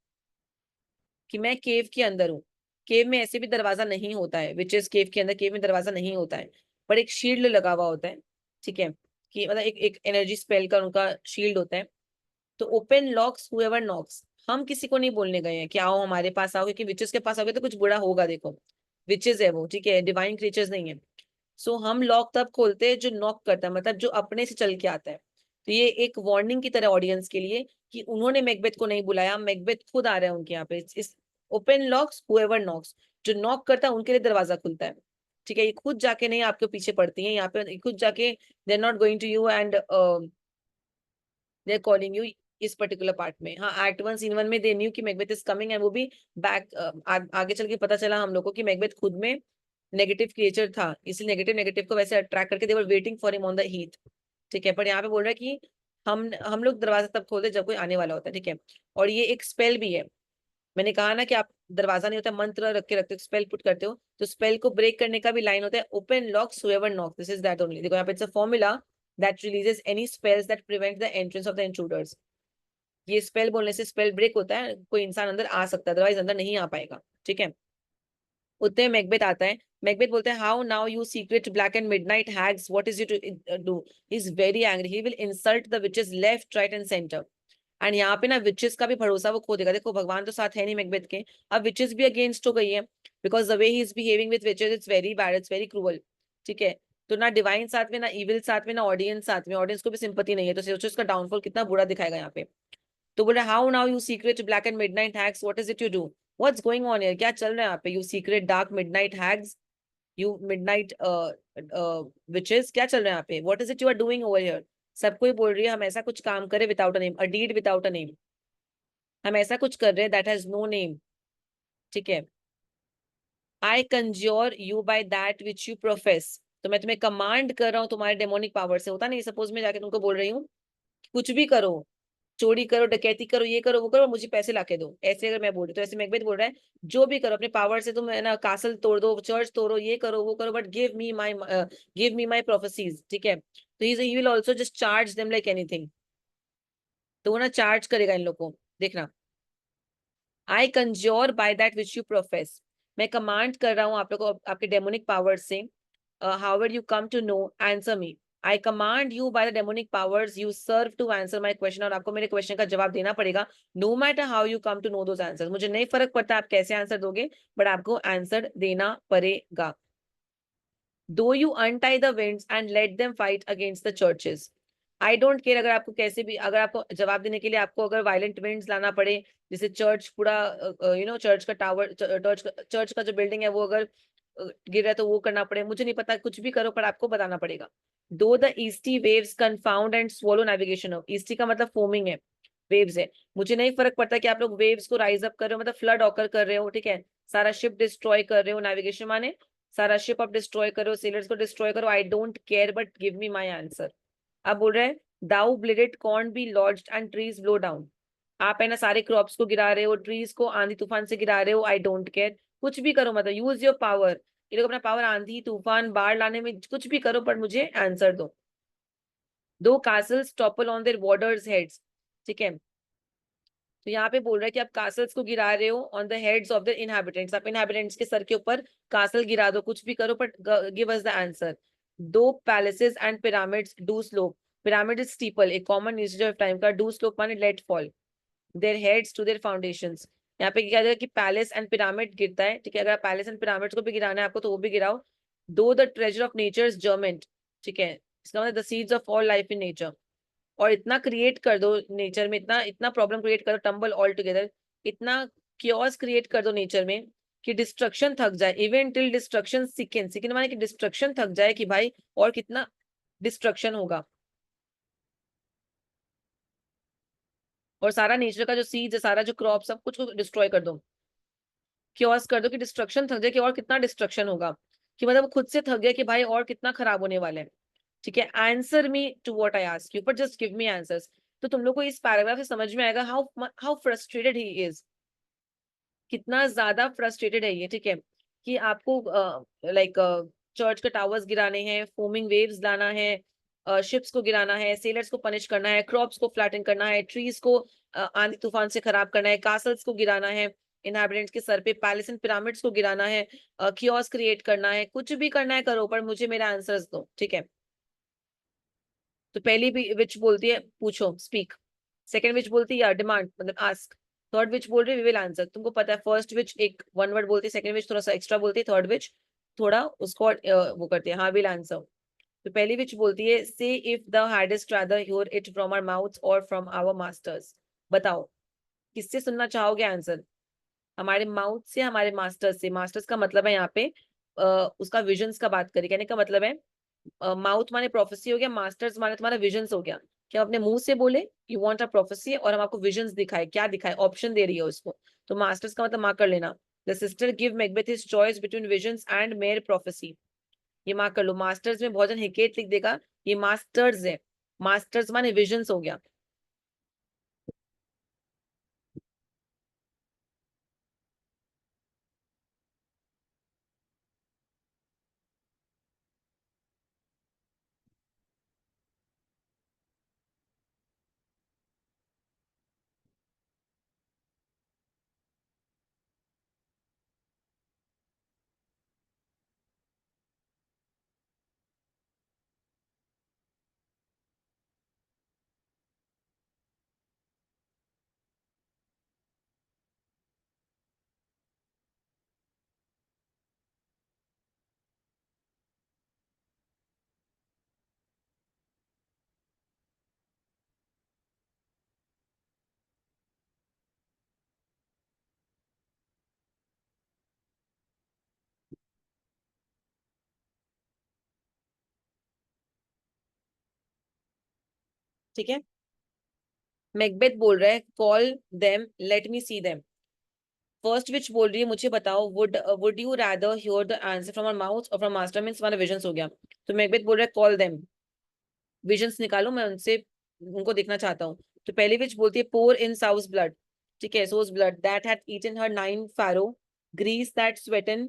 कि मैं केव के अंदर हूँ, केव में ऐसे भी दरवाजा नहीं होता है, विचेस केव के अंदर केव में दरवाजा नहीं होता है, पर एक शील्ड लगा हुआ होता है, ठीक है, कि मतलब एक एनर्जी स्पेल का उनका शील्ड होता है। तो ओपन लॉक्स हुएवर नॉक्स, हम किसी को नहीं बोलने गए हैं कि आओ हमारे पास आओ, क्योंकि विचेस के पास आओगे तो कुछ बुरा होगा, देखो विचेस है वो, ठीक है, डिवाइन क्रीचर्स नहीं है। सो हम लॉक तब खोलते हैं जो नॉक करता है, मतलब जो अपने से चल के आता है। तो ये एक वार्निंग की तरह ऑडियंस के लिए कि उन्होंने मैकबेथ को नहीं बुलाया, मैकबेथ खुद आ रहे हैं उनके यहाँ पे। इस ओपन लॉक्स हुएवर नॉक्स, जो नॉक करता है उनके लिए दरवाजा खुलता है, ठीक है, ये खुद जाके नहीं आपके पीछे पड़ती है यहाँ पे, खुद जाके they are not going to you and they are calling you इस पर्टिकुलर पार्ट में। हाँ, एक्ट 1 सीन 1 में दे न्यू कि मैकबेथ इज कमिंग, एंड वो भी बैक आगे चल के पता चला हम लोग को कि मैकबेथ खुद में नेगेटिव क्रिएचर था, इसलिए नेगेटिव नेगेटिव को वैसे अट्रैक्ट करके they were waiting for him on the heath, ठीक है। पर यहाँ पे बोल रहा है कि हम लोग दरवाजा तब खोलते जब कोई आने वाला होता है, ठीक है। और ये एक स्पेल भी है, मैंने कहा ना कि आप दरवाजा नहीं होता, मंत्र रख के रखते हो, स्पेल पुट करते हो, तो स्पेल को ब्रेक करने का भी लाइन होता है open locks whoever knocks, this is that only. देखो यहाँ पे it's a formula that releases any spells that prevent the entrance of the intruders. ये स्पेल बोलने से स्पेल ब्रेक होता है, कोई इंसान अंदर आ सकता है, अदरवाइज अंदर नहीं आ पाएगा, ठीक है। उतने मैकबेथ आता है, मैकबेथ बोलते हैं how now you secret black and midnight hags what is you to do, he is very angry, he will insult the witches left right and centre. And यहाँ पे ना विचेस का भी भरोसा वो खो देगा, देखो भगवान तो साथ है नहीं मैकबेथ के, अब विचेस भी अगेंस्ट हो गई है, because the way he is behaving with witches it's very bad, it's very cruel, ठीक है। तो ना डिवाइन साथ में, ना इविल साथ में, ना ऑडियंस साथ में, ऑडियंस को भी सिंपैथी नहीं है, तो सोचो इसका डाउनफॉल कितना बुरा दिखाएगा यहाँ पे। तो बोल रहा how now you secret black and midnight hags what is it you do, what's going on here, क्या चल रहा है यहाँ पे, you secret dark midnight hags, you midnight witches, क्या चल रहा है यहाँ पे, what is it you are doing over here. सबको ही बोल रही है हम ऐसा कुछ काम करें without a name, a deed without a name, हम ऐसा कुछ कर रहे हैं दैट हैज नो नेम, ठीक है। I conjure you by that which you profess, तो मैं तुम्हें कमांड कर रहा हूँ तुम्हारे डेमोनिक पावर से, होता नहीं, सपोज मैं जाके तुमको बोल रही हूँ कुछ भी करो, चोरी करो, डकैती करो, ये करो वो करो, मुझे पैसे लाके दो, ऐसे अगर मैं बोल रही तो ऐसे मैकबेथ बोल रहा है जो भी करो अपने पावर से, तुम है ना कासल तोड़ दो, चर्च तोड़ो, ये करो वो करो, but give me my prophecies, ठीक है। तो he will also just charge them like anything, तो वो ना चार्ज करेगा इन लोग को, देखना। I conjure by that which you profess, मैं कमांड कर रहा हूँ आप लोग को आपके डेमोनिक पावर से, however you come to know answer me, I command you by the demonic powers you serve to answer my question, और आपको मेरे क्वेश्चन का जवाब देना पड़ेगा, no matter how you come to know those answers, मुझे नहीं फर्क पड़ता आप कैसे आंसर दोगे, बट आपको आंसर देना पड़ेगा। दो you untie the winds and let them fight against the churches, I don't care, अगर आपको कैसे भी, अगर आपको जवाब देने के लिए आपको अगर वायलेंट विंड्स लाना पड़े, जैसे चर्च पूरा चर्च का टावर, चर्च का जो बिल्डिंग है वो अगर गिर रहा है तो वो करना पड़े, मुझे नहीं पता, कुछ भी करो पर आपको बताना पड़ेगा। Though the yesty waves confound and swallow navigation off, yesty का मतलब फोमिंग है, वेव्स है, मुझे नहीं फर्क पड़ता कि आप लोग वेव्स को राइज अप कर रहे हो, मतलब फ्लड ऑकर कर रहे हो, ठीक है, सारा शिप डिस्ट्रॉय कर रहे हो, नेविगेशन माने सारा शिप आप डिस्ट्रॉय करो, सेलर्स को डिस्ट्रॉय करो, I don't care but give me my answer. अब बोल रहे हैं though bladed corn be lodged and trees blow down. आप है ना सारे क्रॉप्स को गिरा रहे हो, ट्रीज को आंधी तूफान से गिरा रहे हो, आई डोंट केयर। कुछ भी करो, मतलब यूज योर पावर। ये लोग अपना पावर आंधी तूफान बाढ़ लाने में कुछ भी करो, पर मुझे आंसर दो। Though castles topple on their warders' heads. ठीक है, तो यहाँ पे बोल रहा है कि आप कासल्स को गिरा रहे हो on the heads of the inhabitants. आप इनहैबिटेंट्स के सर के ऊपर कासल गिरा दो, कुछ भी करो, but give us the answer. Though palaces and pyramids do slope. Pyramid is steeple, एक कॉमन यूसेज ऑफ टाइम का। डू स्लोप माने let fall their heads to their foundations. यहाँ पे क्या जाएगा कि पैलेस एंड पिरामिड गिरता है। ठीक है, अगर पैलेस एंड पिरामिड्स को भी गिराना है आपको तो वो भी गिराओ। दो द ट्रेजर ऑफ नेचर्स जर्मेंट। ठीक है, इसका मतलब the seeds of all life in nature. और इतना क्रिएट कर दो नेचर में, इतना इतना प्रॉब्लम क्रिएट कर दो, टम्बल ऑल टुगेदर, इतना क्योस क्रिएट कर दो नेचर में कि डिस्ट्रक्शन थक जाए। Even till destruction सिकन। सिकन माने कि डिस्ट्रक्शन थक जाए कि भाई और कितना डिस्ट्रक्शन होगा। और सारा नेचर का जो सीड्स है, सारा जो क्रॉप, सब कुछ को डिस्ट्रॉय कर दो, क्योस कर दो कि डिस्ट्रक्शन थक जाए कि और कितना डिस्ट्रक्शन होगा, कि मतलब खुद से थक गया कि भाई और कितना खराब होने वाला है। ठीक है, answer me to what I ask you, but just give me answers. तो तुम लोग को इस पैराग्राफ से समझ में आएगा हाउ फ्रस्ट्रेटेड ही इज, कितना ज्यादा फ्रस्ट्रेटेड है ये। ठीक है, कि आपको लाइक चर्च के टावर्स गिराने हैं, फोमिंग वेव्स लाना है, शिप्स को गिराना है, सेलर्स को पनिश करना है, क्रॉप्स को फ्लैटन करना है, ट्रीज को आंधी तूफान से खराब करना है, कासल्स को गिराना है इनहैबिटेंट्स के सर पे, पैलेस एंड पिरामिड्स को गिराना है, कियोस क्रिएट करना है, कुछ भी करना है करो, पर मुझे मेरा आंसर्स दो। ठीक है, तो पहली भी विच बोलती है पूछो, स्पीक। सेकंड विच बोलती है डिमांड, मतलब आस्क। थर्ड विच बोल रही है वी विल आंसर। तुमको पता है फर्स्ट विच एक वन वर्ड बोलती है, सेकंड विच थोड़ा सा एक्स्ट्रा बोलती है, थर्ड विच थोड़ा उसको वो करती है, हाँ विल आंसर। तो पहली विच बोलती है say if the hardest rather hear it from our mouth or from our masters. बताओ किससे सुनना चाहोगे आंसर, हमारे माउथ से, हमारे मास्टर्स से। मास्टर्स का मतलब है यहाँ पे उसका विजन्स का बात करें, कहने का मतलब है माउथ माने प्रोफेसी हो गया, मास्टर्स माने तुम्हारा विजन्स हो गया, कि हम अपने मुंह से बोले यू वांट अ प्रोफेसी और हम आपको विजन्स दिखाए, क्या दिखाए, ऑप्शन दे रही है उसको। तो मास्टर्स का मतलब मार्क कर लेना। The sister give Macbeth his choice between visions and mayor prophecy. ये मार्क कर लो। मास्टर्स में भोजन हिकेट लिख देगा, ये मास्टर्स है, मास्टर्स माने विजन्स हो गया। ठीक है, मैकबेथ बोल रहा है call them let me see them. First witch बोल रही है मुझे बताओ would you rather hear the answer from our mouth or from master, means हमारा विजन्स हो गया। तो मैकबेथ बोल रहा है कॉल देम, विजन्स निकालो, मैं उनसे उनको देखना चाहता हूँ। तो पहली विच बोलती है पोर इन साउस ब्लड। ठीक है, sow's blood that had eaten her 9 farrow, grease that sweaten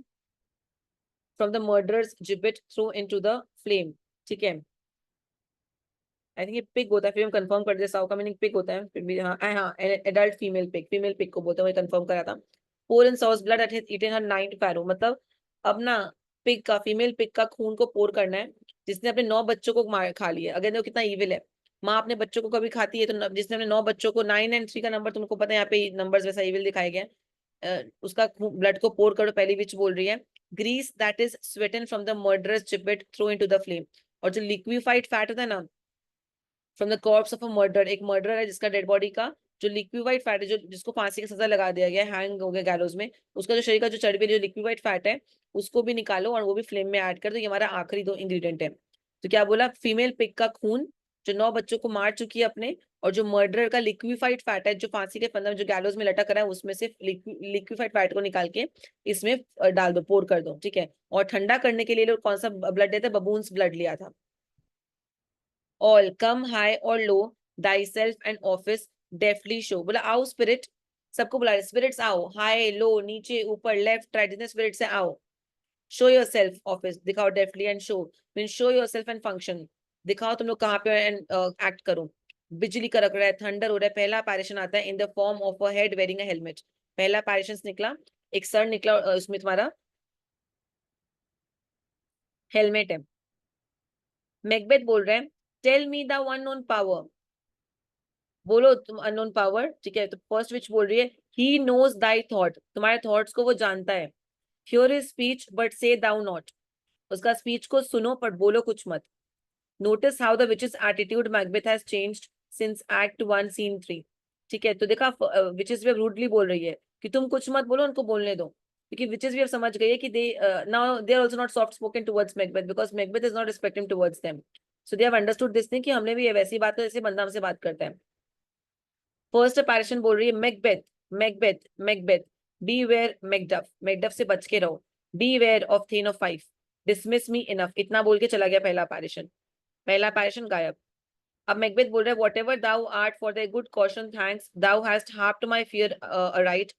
from the murderer's gibbet throw into the flame. ठीक है, आई थिंक ये पिग होता है, फिर हम कंफर्म कर दे, साउ का मीनिंग पिग होता है, फिर भी हाँ हाँ adult female pig, female pig को बोलते हैं, मैं कंफर्म करा था। पोर इन साउस blood eight eaten her 9 pharaoh, मतलब अब ना पिग का, फीमेल पिग का खून को पोर करना है, जिसने अपने 9 बच्चों को मार खा लिया। अगर देखो कितना इविल है, माँ अपने बच्चों को कभी खाती है, तो जिसने अपने 9 बच्चों को, 9 एंड 3 का नंबर तुमको पता है, यहाँ पे नंबर्स वैसा इविल दिखाया गया है, उसका ब्लड को पोर करो, पहली विच बोल रही है। Grease that is sweaten from the murderous gibbet throw into the flame. और जो लिक्विफाइड फैट होता है ना from the corpse of a murder, एक मर्डर है जिसका डेड बॉडी का जो लिक्विफाइड फैट है, जो जिसको फांसी की सजा लगा दिया गया, हैंग हो गया गैलोज में, उसका जो शरीर का जो चर्बी, जो लिक्विफाइड फैट है, उसको भी निकालो और वो भी फ्लेम में ऐड कर दो। ये हमारा आखिरी 2 इंग्रेडिएंट है। तो क्या बोला, फीमेल पिग का खून जो 9 बच्चों को मार चुकी है अपने, और जो मर्डरर का लिक्विफाइड फैट है, जो फांसी के फंदे में जो गैलोज में लटक रहा है, उसमें से लिक्विफाइड फैट को निकाल के इसमें डाल दो, पोर कर दो, ठीक है। और ठंडा करने के लिए लोग कौन सा ब्लड देते, बबून्स ब्लड लिया था। ऑल कम हाई और low, thyself and office deftly show, बोला आओ स्पिरिट, सबको बुला रहे, स्पिरिट्स आओ, हाई लो, नीचे ऊपर लेफ्ट राइट, जितने स्पिरिट्स से आओ। शो योर सेल्फ ऑफिस, दिखाओ deftly, and show mean show yourself and function, दिखाओ तुम लोग कहाँ पे एंड एक्ट करो। बिजली कड़क रहा है, थंडर हो रहा है, पहला apparition आता है in the form of a head wearing a helmet, पहला apparition निकला, एक सर निकला, उसमें तुम्हारा हेलमेट है। मैकबेथ बोल रहे हैं tell me the one known power, बोलो तुम अननोन पावर, ठीक है। तो फर्स्ट विच बोल रही है ही नोज दाई थॉट, तुम्हारे थॉट्स को वो जानता है। हियर इज स्पीच बट से दाउ नॉट, उसका स्पीच को सुनो पर बोलो कुछ मत। Notice how the witches attitude Macbeth has changed since act 1 scene 3, ठीक है। तो देखा विचेस भी रूडली बोल रही है कि तुम कुछ मत बोलो, उनको बोलने दो, क्योंकि विचेस भी अब समझ गई है कि they now they are also not soft spoken towards Macbeth because Macbeth is not respecting towards them, so they have understood this thing कि हमने भी ये वैसी बात है जैसे बंदा हमसे बात करता है। फर्स्ट apparition बोल रही है Macbeth, Macbeth, Macbeth, beware Macduff, Macduff से बच के रहो, beware of thin of five, dismiss me enough, इतना बोल के चला गया पहला apparition, पहला apparition गायब। अब मैकबेथ बोल रहा है whatever thou art for thy good caution thanks, thou hast harped my fear aright,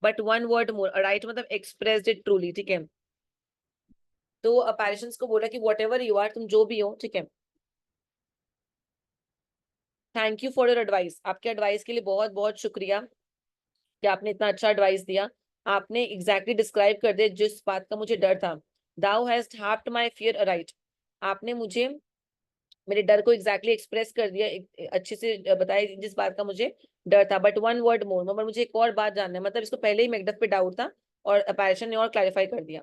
but one word more, aright मतलब expressed it truly, ठीक है। तो apparitions को बोला कि whatever you are, तुम जो भी हो, ठीक है, thank you for your advice, आपके एडवाइस के लिए बहुत बहुत शुक्रिया कि आपने इतना अच्छा एडवाइस दिया, आपने एग्जैक्टली डिस्क्राइब कर दिया जिस बात का मुझे डर था। दाउ हैज हार्प्ड माय फियर राइट, आपने मुझे मेरे डर को एग्जैक्टली एक्सप्रेस कर दिया, अच्छे से बताया जिस बात का मुझे डर था। बट वन वर्ड मोर, मगर मुझे एक और बात जानना है, मतलब इसको पहले ही मैकडफ पे डाउट था और अपैरिशन ने और क्लैरिफाई कर दिया।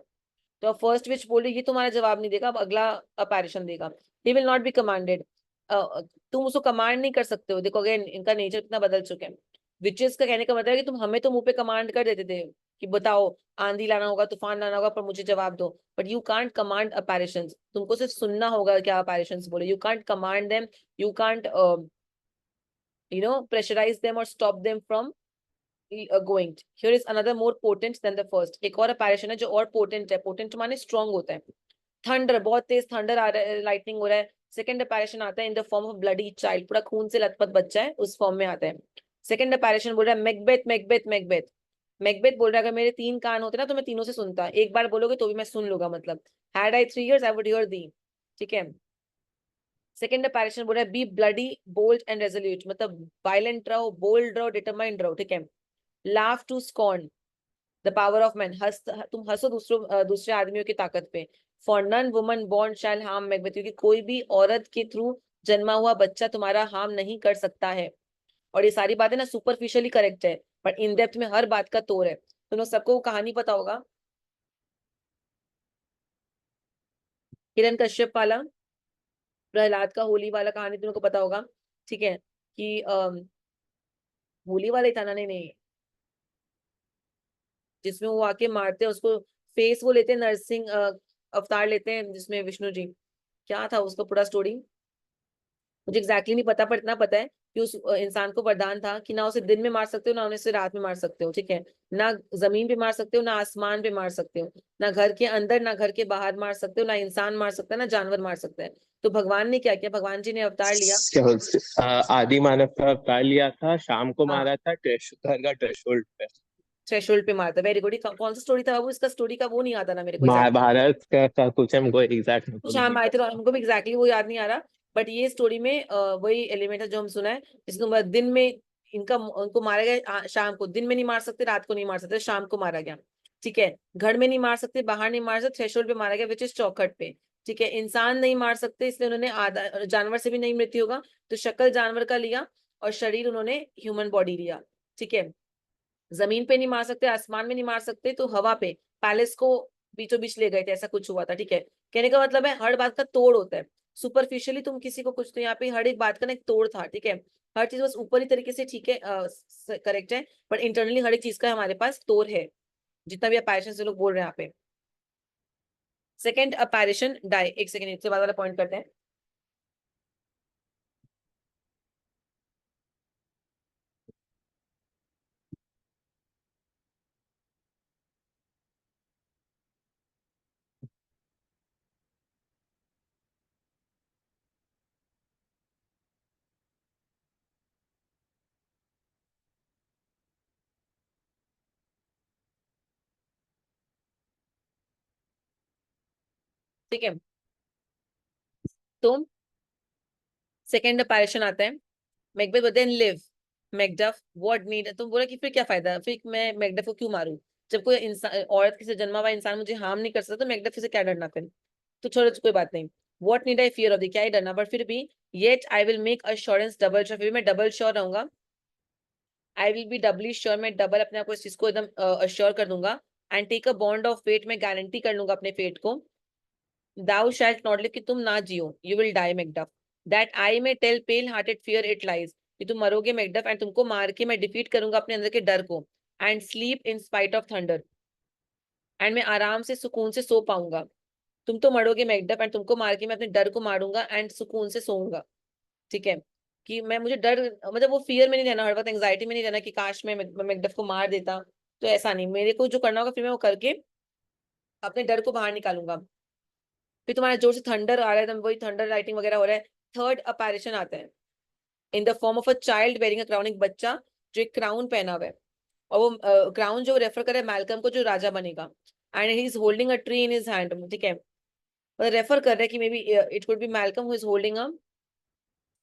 तो अब फर्स्ट विच बोल रही ये तुम्हारा जवाब नहीं देगा, अब अगला अपैरिशन देगा। He will not be commanded, तुम उसको कमांड नहीं कर सकते हो। देखो अगेन इनका नेचर कितना बदल चुके हैं। विचेस का कहने का मतलब है कि तुम हमें तो मुंह पे कमांड कर देते थे कि बताओ आंधी लाना होगा, तूफान लाना होगा, पर मुझे जवाब दो। But you can't command apparitions, तुमको सिर्फ सुनना होगा क्या अपैरिशंस बोले, you can't command them, you can't pressurize them और stop them from going. Here is another more potent than the first, एक और अपैरिशन है जो और पोटेंट है, पोटेंट माने स्ट्रॉन्ग होता है। थंडर, बहुत तेज थंडर आ रहा है, लाइटनिंग हो रहा है। सेकंड अपैरिशन आता है in the form of bloody child, पूरा खून से लथपथ बच्चा है, उस फॉर्म में आता है। सेकंड अपैरिशन बोल रहा है मैकबेथ, मैकबेथ, मैकबेथ, मैकबेथ बोल रहा है अगर मेरे 3 कान होते ना तो मैं तीनों से सुनता, एक बार बोलोगे तो भी मैं सुन लूंगा, मतलब had I 3 ears I would hear thee, ठीक है। सेकंड अपैरिशन बोल रहा है be bloody bold and resolute, मतलब वायलेंट रहो, बोल्ड रहो, डिटरमाइंड रहो, ठीक है। Laugh to scorn the power of man, तुम हंसो दूसरे आदमियों की ताकत पे। For none woman born shall harm Macbeth, क्योंकि कोई भी औरत के थ्रू जन्मा हुआ बच्चा तुम्हारा हार्म नहीं कर सकता है। और ये सारी बातें ना सुपरफिशियली करेक्ट है, पर इन डेप्थ में हर बात का तोड़ है। तुम लोग सबको कहानी पता होगा, हिरण्य कश्यप वाला, प्रहलाद का होली वाला कहानी तुम लोग को पता होगा, ठीक है। कि होली वाला ही था ना, नहीं नहीं, जिसमें वो आके मारते हैं उसको, फेस वो लेते हैं, नरसिंह अवतार लेते हैं जिसमें विष्णु जी, क्या था उसका पूरा स्टोरी, मुझे एग्जैक्टली नहीं पता, पर इतना पता है कि उस इंसान को वरदान था कि ना उसे दिन में मार सकते हो ना उसे रात में मार सकते हो, ठीक है। ना जमीन पे मार सकते हो ना आसमान पे मार सकते हो, ना घर के अंदर ना घर के बाहर मार सकते हो, ना इंसान मार सकता है ना जानवर मार सकता है। तो भगवान ने क्या किया, भगवान जी ने अवतार लिया, क्या बोलते आदि मानव का अवतार लिया था, शाम को हाँ, मारा था घर का थ्रेशोल्ड पे। थ्रेशोल्ड पे मारता, वेरी गुड। कौन सा स्टोरी था बाबू, इसका स्टोरी का वो नहीं आता ना मेरे को exact। महाभारत का कुछ हमको एग्जैक्ट कुछ हमको भी हाँ नहीं आए थे तो पता। हमको भी एग्जैक्टली वो याद नहीं आ रहा। बट ये स्टोरी में वही एलिमेंट है जो हम सुना है, जिसको दिन में उनको मारा गया, शाम को, दिन में नहीं मार सकते, रात को नहीं मार सकते, शाम को मारा गया, ठीक है। घर में नहीं मार सकते, बाहर नहीं मार सकते, थ्रेशोल्ड पे मारा गया, विच इज चौखट पे, ठीक है। इंसान नहीं मार सकते, इसलिए उन्होंने आधा, जानवर से भी नहीं मृत्यु होगा तो शक्ल जानवर का लिया और शरीर उन्होंने ह्यूमन बॉडी लिया, ठीक है। जमीन पे नहीं मार सकते, आसमान में नहीं मार सकते, तो हवा पे पैलेस को बीचों बीच ले गए थे, ऐसा कुछ हुआ था, ठीक है। कहने का मतलब है हर बात का तोड़ होता है। सुपरफिशियली तुम किसी को कुछ, तो यहाँ पे हर एक बात का ना एक तोड़ था, ठीक है। हर चीज बस ऊपरी तरीके से ठीक है, करेक्ट है, पर इंटरनली हर एक चीज का हमारे पास तोड़ है, जितना भी अपैरिशन से लोग बोल रहे हैं यहाँ पे। सेकेंड अपैरिशन डाई, एक सेकेंड इससे बाद वाला पॉइंट करते हैं। ठीक है। तो सेकेंड अपैरेशन आता है, Macbeth then live Macduff what need. तुम बोला कि फिर क्या फायदा, फिर मैं मैकडफ को क्यों मारूं, जब कोई इंसान औरत किसी जन्मा हुआ इंसान मुझे हार्म नहीं कर सकता, तो मैकडफ से क्या डरना फिर। तो छोड़ो, कोई बात नहीं। What need I fear of the, क्या ही डरना, बट फिर भी yet I will make assurance double sure, फिर मैं डबल श्योर रहूंगा। आई विल बी डबली श्योर, मैं डबल अपने आप को इस चीज को एकदम अश्योर कर दूंगा। And take a bond of fate, मैं गारंटी कर लूंगा अपने फेट को। Thou shalt not live, कि तुम ना जियो, you will die Macduff. That I may tell pale hearted fear it lies, कि तुम मरोगे मैकडफ, एंड तुमको मार के मैं डिफीट करूंगा अपने अंदर के डर को। And sleep in spite of thunder, and मैं आराम से सुकून से सो पाऊंगा। तुम तो मरोगे मैकडफ, एंड तुमको मार के मैं अपने डर को मारूंगा एंड सुकून से सोऊंगा। ठीक है, कि मैं मुझे डर, मतलब वो फियर में नहीं रहना, हर वक्त एंग्जाइटी में नहीं रहना कि काश मैं मैकडफ को मार देता। तो ऐसा नहीं, मेरे को जो करना होगा फिर मैं वो करके अपने डर को बाहर निकालूंगा। फिर तुम्हारा जोर से थंडर आ रहा है, वही थंडर लाइटिंग वगैरह हो रहा है। थर्ड अपैरेशन आता है in the form of a child wearing a crown, एक बच्चा जो एक क्राउन पहना हुआ है, और वो क्राउन जो रेफर कर रहा है मैल्कम को, जो राजा बनेगा। And he is holding a tree in his hand, ठीक है, मतलब रेफर कर रहा है कि may be it could be Malcolm who is holding a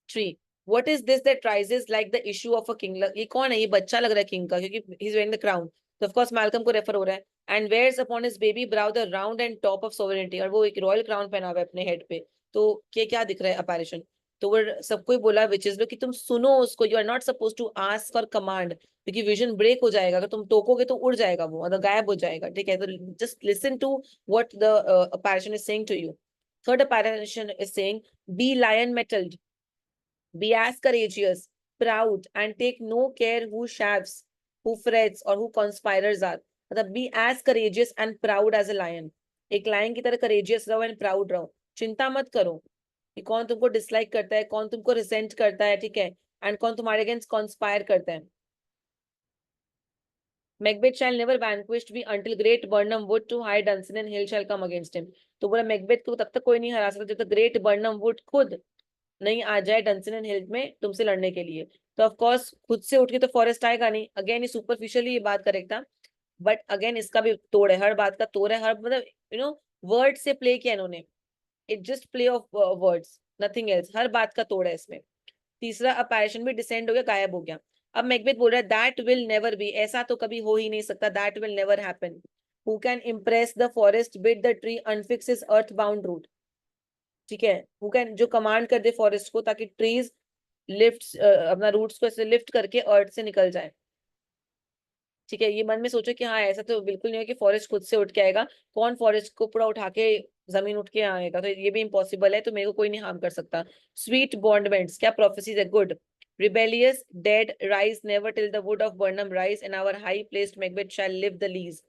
tree. What is this that rises like the issue of a king, ये कौन है, ये बच्चा लग रहा है किंग का, क्योंकि he is wearing the crown, तो ऑफ कोर्स मैल्कम को रेफर हो रहा है। And wears upon his baby brow the round and top of sovereignty, और वो एक रॉयल क्राउन पहना हुआ है अपने हेड पे। तो ये क्या दिख रहा है अपैरेशन, तो वो सबको ही बोला विचेस लो कि तुम सुनो उसको, you are not suppose to ask for command, क्योंकि विजन ब्रेक हो जाएगा, अगर तुम टोकोगे तो उड़ जाएगा वो, मतलब गायब हो जाएगा। ठीक है, तो just listen to what the apparition is saying to you. Third apparition is saying, be lion mettled, be as courageous, proud, and take no care who chafes, who frets, or who conspirers are. मतलब be as courageous and proud as a lion. एक लायन की तरह courageous रहो and proud रहो। चिंता मत करो कि कौन तुमको डिसलाइक करता है, कौन तुमको रिसेंट करता है, ठीक है, एंड कौन तुम्हारे अगेंस्ट कॉन्स्पायर करता है। Macbeth shall never vanquished be until great Burnham wood to high Dunsin and Hill shall come against him. तो बोला मैकबेथ को तब तक कोई नहीं हरा सकता जब तक ग्रेट बर्नम वुड खुद नहीं आ जाए डंसन एंड हिल में तुमसे लड़ने के लिए। तो ऑफ कोर्स खुद से उठ के तो फॉरेस्ट आएगा नहीं। अगेन ये सुपरफिशियली ये बात करेक्ट था, बट अगेन इसका भी तोड़ है, हर बात का तोड़ है, हर मतलब वर्ड से प्ले किया इन्होंने, it just play of words, nothing else, हर बात का तोड़ है इसमें। तीसरा अपैरेशन भी डिसेंड हो गया, गायब हो गया। अब मैकबेथ बोल रहा है दैट विल नेवर बी, ऐसा तो कभी हो ही नहीं सकता, that will never happen. Who can impress the forest bid the tree unfix his earth bound root, ठीक है, हु कैन, जो कमांड कर दे फॉरेस्ट को ताकि ट्रीज लिफ्ट अपना रूट्स को ऐसे लिफ्ट करके अर्थ से निकल जाए। ठीक है, ये मन में सोचो कि हाँ ऐसा तो बिल्कुल नहीं है कि फॉरेस्ट खुद से उठ के आएगा, कौन फॉरेस्ट को पूरा उठा के जमीन उठ के आएगा, तो ये भी इम्पॉसिबल है, तो मेरे को कोई नहीं हार्म कर सकता। स्वीट बॉन्डमेंट्स, क्या प्रोफेसीज है, good. rebellious dead rise never till the wood of Burnham rise, and our high placed Macbeth shall live the lease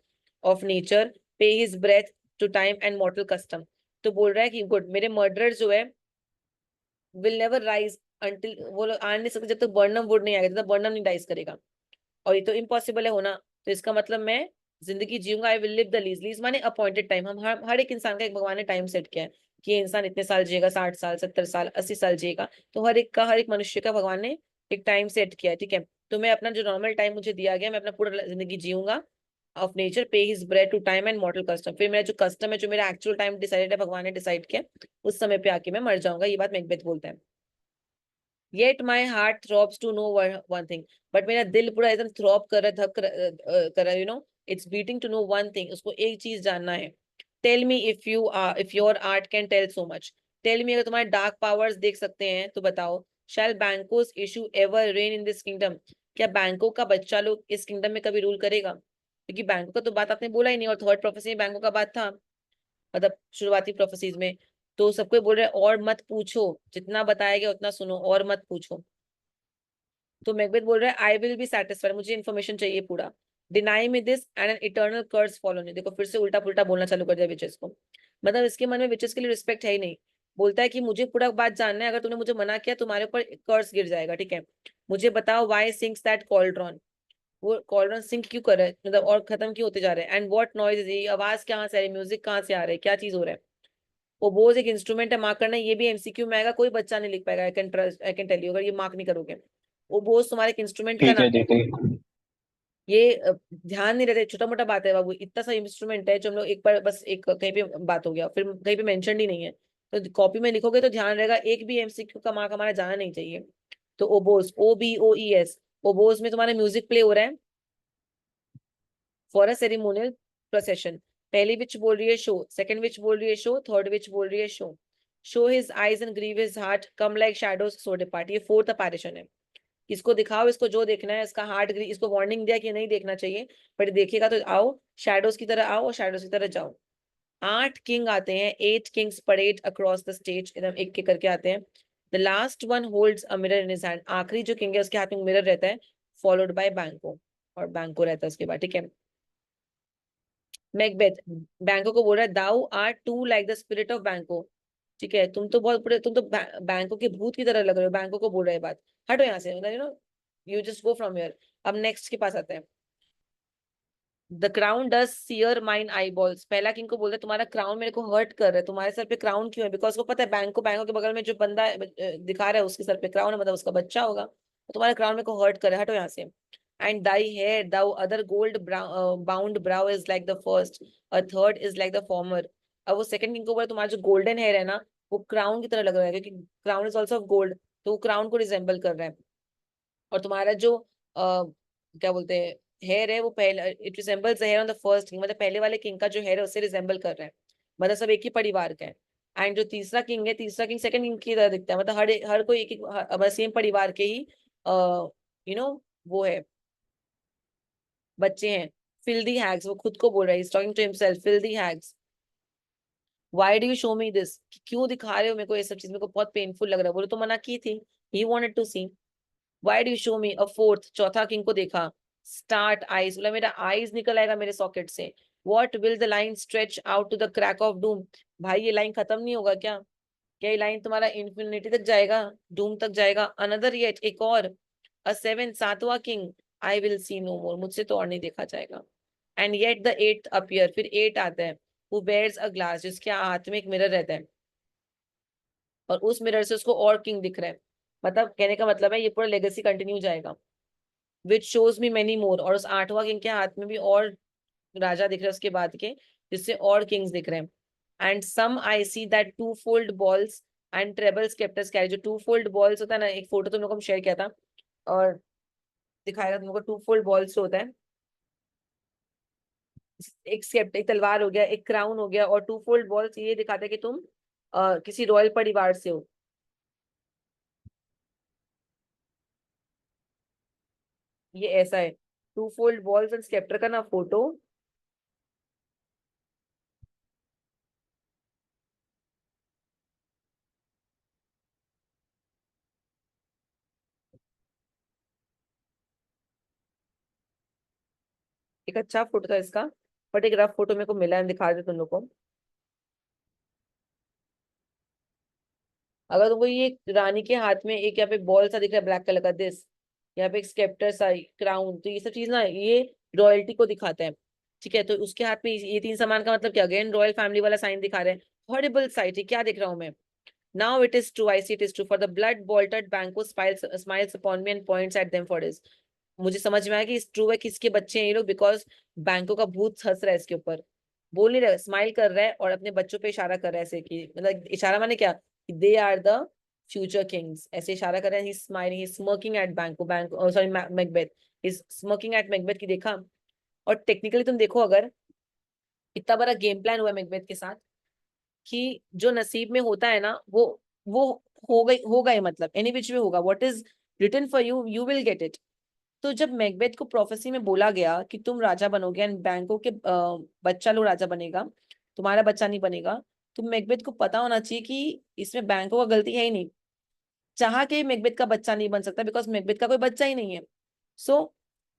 of nature, pay his breath to time and mortal custom। तो बोल रहा है कि गुड, मेरे मर्डरर जो है विल नेवर राइज अंटिल, वो लोग आ नहीं सकते जब तक बर्नम वुड नहीं आएगा, जब तक बर्नम नहीं डाइस करेगा, और ये तो इम्पॉसिबल है होना। तो इसका मतलब मैं जिंदगी जीऊंगा, I will live the lease, lease माने अपॉइंटेड टाइम। हम हर एक इंसान का एक भगवान ने टाइम सेट किया है कि ये इंसान इतने साल जिएगा, 60 साल 70 साल 80 साल जिएगा, तो हर एक मनुष्य का भगवान ने एक टाइम सेट किया है। ठीक है, तो मैं अपना जो नॉर्मल टाइम मुझे दिया गया, मैं अपना पूरा जिंदगी जीऊंगा of nature, pay his breath to time and mortal custom, फिर मेरा जो कस्टम है, जो मेरा एक्चुअल टाइम डिसाइडेड है, भगवान ने डिसाइड किया, उस समय पे आके मैं मर जाऊंगा। ये बात मैकबेथ बोलता है। Yet my heart throbs to know one thing, but मेरा दिल पूरा एकदम थ्रॉब कर रहा है, धक कर रहा है, it's beating to know one thing, उसको एक चीज जानना है। Tell me if your art can tell so much, tell me अगर तुम्हारे डार्क पावर्स देख सकते हैं तो बताओ। Shall Banquo's issue ever reign in this kingdom, क्या बैंको का बच्चा लोग इस किंगडम में कभी रूल करेगा, क्योंकि बैंको का तो बात आपने बोला ही नहीं, और थर्ड प्रोफेसी में बैंको का बात था, मतलब शुरुआती प्रोफेसीज में। तो सबको बोल रहे और मत पूछो, जितना बताया गया उतना सुनो, और मत पूछो। तो मैकबेथ बोल रहा है आई विल बी सेटिस्फाइड, मुझे इन्फॉर्मेशन चाहिए पूरा। Deny me this and an eternal curse follow me, देखो फिर से उल्टा पुल्टा बोलना चालू कर दिया विचेस को, मतलब इसके मन में विचेस के लिए रिस्पेक्ट है ही नहीं। बोलता है कि मुझे पूरा बात जानना है, अगर तूने मुझे मना किया तुम्हारे ऊपर कर्स गिर जाएगा। ठीक है, मुझे बताओ व्हाई सिंक्स दैट कॉल्ड्रॉन, वो कॉल्ड्रॉन सिंक क्यों कर रहा है, मतलब और खत्म क्यों होते जा रहे हैं। एंड व्हाट नॉइज इज, ये आवाज कहाँ से आ रही है, म्यूजिक कहाँ से आ रहा है, क्या चीज हो रहा है। ओबोज एक इंस्ट्रूमेंट है, मार्क करना, ये भी एमसीक्यू में आएगा, कोई बच्चा नहीं लिख पाएगा, आई कैन टेल यू, अगर ये मार्क नहीं करोगे। ओबोज तुम्हारे एक इंस्ट्रूमेंट का ठीक नाम है है, दीदी। ये ध्यान नहीं रहता, छोटा मोटा बात है बाबू, इतना सा इंस्ट्रूमेंट है जो हम लोग एक बार बस एक कहीं पे बात हो गया, फिर कहीं पे मेंशन ही नहीं है, तो कॉपी में लिखोगे तो ध्यान रहेगा, एक भी एमसीक्यू का मार्क हमारा जाना नहीं चाहिए। तो ओबोस, OBOES, ओबोस में तुम्हारा म्यूजिक प्ले हो रहा है फॉर अ सेरेमोनियल प्रोसेशन। पहली विच बोल रही है शो, सेकंड विच बोल रही है शो, थर्ड विच बोल रही है show. Show his eyes and grieve his heart, come like shadows so depart, ये फोर्थ अपैरिशन है। इसको दिखाओ, इसको जो देखना है, इसका हार्ट ग्रीव, इसको वार्निंग दिया कि नहीं देखना चाहिए, बट देखिएगा तो आओ, शैडोज की तरह आओ और शैडोज की तरह जाओ। 8 किंग आते हैं, 8 Kings parade across the stage, एकदम एक के करके आते हैं। The last one holds a mirror in his hand, आखिरी जो किंग है उसके हाथ में मिरर रहता है, फॉलोड बाय बैंको, और बैंको रहता है उसके बाद, ठीक है। मैकबेथ, बैंको को बोल रहा है thou art too like the spirit of Banquo, ठीक है, तुम तो बहुत बड़े, तुम तो बैंको के भूत की तरह लग रहे हो, बैंको को बोल रहे हैं बात, हटो यहाँ से, you know, you just go from here. अब नेक्स्ट के पास आते हैं। The crown does sear mine आई बॉल्स, पहला किंग को बोलता है तुम्हारा क्राउन मेरे को हर्ट कर रहा है, तुम्हारे सर पे क्राउन क्यों है, बिकॉज को पता है बैंको के बगल में जो बंदा दिखा रहा है उसके सर पे क्राउन है, मतलब उसका बच्चा होगा, तो तुम्हारा क्राउन मेरे को हर्ट कर रहा है, हटो यहाँ से। And thy hair thou other gold bound brow is like the first, a third is like the former. अब वो सेकंड किंग को बोला तुम्हारा जो गोल्डन हेयर है ना, वो क्राउन की तरह लग रहा है, क्योंकि crown is also of gold, तो वो क्राउन को रिजेंबल कर रहा है। और तुम्हारा जो क्या बोलते हैं हेयर है, वो पहले it resembles the hair on the first king, मतलब पहले वाले किंग का जो हेयर है उससे रिजेंबल कर रहा है, मतलब सब एक ही परिवार का है। एंड जो तीसरा किंग है, तीसरा किंग सेकंड किंग की तरह दिखता है, मतलब हर कोई एक एक सेम परिवार के ही वो है, बच्चे हैं। फिल्दी हैग्स, वो खुद को बोल रहा है, is talking to himself, filthy hags why do you show me this, क्यों दिखा रहे हो मेरे को ये सब चीज, मेरे को बहुत पेनफुल लग रहा है, बोले तो मना की थी, he wanted to see. Why do you show me a fourth, चौथा किंग को देखा। Start eyes, बोला मेरा आईज निकल आएगा मेरे सॉकेट से। What will the line stretch out to the crack of doom, भाई ये लाइन खत्म नहीं होगा क्या, क्या ये लाइन तुम्हारा इन्फिनिटी तक जाएगा, डूम तक जाएगा। Another yet, एक और। A seventh, सातवां king, I will see no more, मुझसे तो और नहीं देखा जाएगा। And yet the eighth appear, फिर 8 आता है, who bears a glass, जिसके हाथ में एक मिरर रहता है, और उस मिरर से उसको और किंग दिख रहा है, मतलब कहने का मतलब है ये पूरा लेगेसी कंटिन्यू जाएगा। Which shows me many more, और उस 8वां किंग के हाथ में भी और राजा दिख रहे हैं उसके बाद के, जिससे और किंग्स दिख रहे हैं। And some I see that to fold balls and treble sceptres carry, जो टू फोल्ड बॉल्स होता है ना, एक फोटो तुम लोगों को शेयर किया था और दिखाया था तुमको, टू फोल्ड बॉल्स होता है, एक स्केप्टर, एक तलवार हो गया, एक क्राउन हो गया, और टू फोल्ड बॉल्स ये दिखाता है कि तुम किसी रॉयल परिवार से हो। ये ऐसा है, two fold balls and sceptre का ना फोटो, एक अच्छा फोटो था इसका, बट एक रफ फोटो मेरे को मिला है, दिखा दे तुम लोग को। अगर तुमको ये रानी के हाथ में एक यहाँ पे बॉल सा दिख रहा है ब्लैक कलर का, दिस, यहाँ पे एक स्केप्टर सा, क्राउन, तो ये सब चीज ना ये रॉयल्टी को दिखाता है, ठीक है। तो उसके हाथ में ये 3 सामान का मतलब क्या, अगेन रॉयल फैमिली वाला साइन दिखा रहे हैं। हॉरिबल साइट, ये क्या दिख रहा हूँ मैं। Now it is true, I see it is true, for the blood bolted बैंको smiles upon me and points at them for this, मुझे समझ में आया कि ट्रू है, किसके बच्चे हैं ये लोग, बिकॉज बैंको का भूत हंस रहा है इसके ऊपर, बोल नहीं रहा, स्माइल कर रहा है और अपने बच्चों पे इशारा कर रहा है, ऐसे कि मतलब इशारा माने क्या, they are the future kings, ऐसे इशारा कर रहा है। He smiling, he smirking at Banquo sorry Macbeth, is smirking at Macbeth की देखा। और टेक्निकली तुम देखो, अगर इतना बड़ा गेम प्लान हुआ है मैकबेथ के साथ, कि जो नसीब में होता है ना, वो होगा ही, मतलब एनी विच वे होगा, what is written for you you will get it. तो जब मैकबेथ को प्रोफेसी में बोला गया कि तुम राजा बनोगे एंड बैंको के बच्चा लोग राजा बनेगा, तुम्हारा बच्चा नहीं बनेगा, तो मैकबेथ को पता होना चाहिए कि इसमें बैंको का गलती है ही नहीं, चाह के मैकबेथ का बच्चा नहीं बन सकता, बिकॉज मैकबेथ का कोई बच्चा ही नहीं है। सो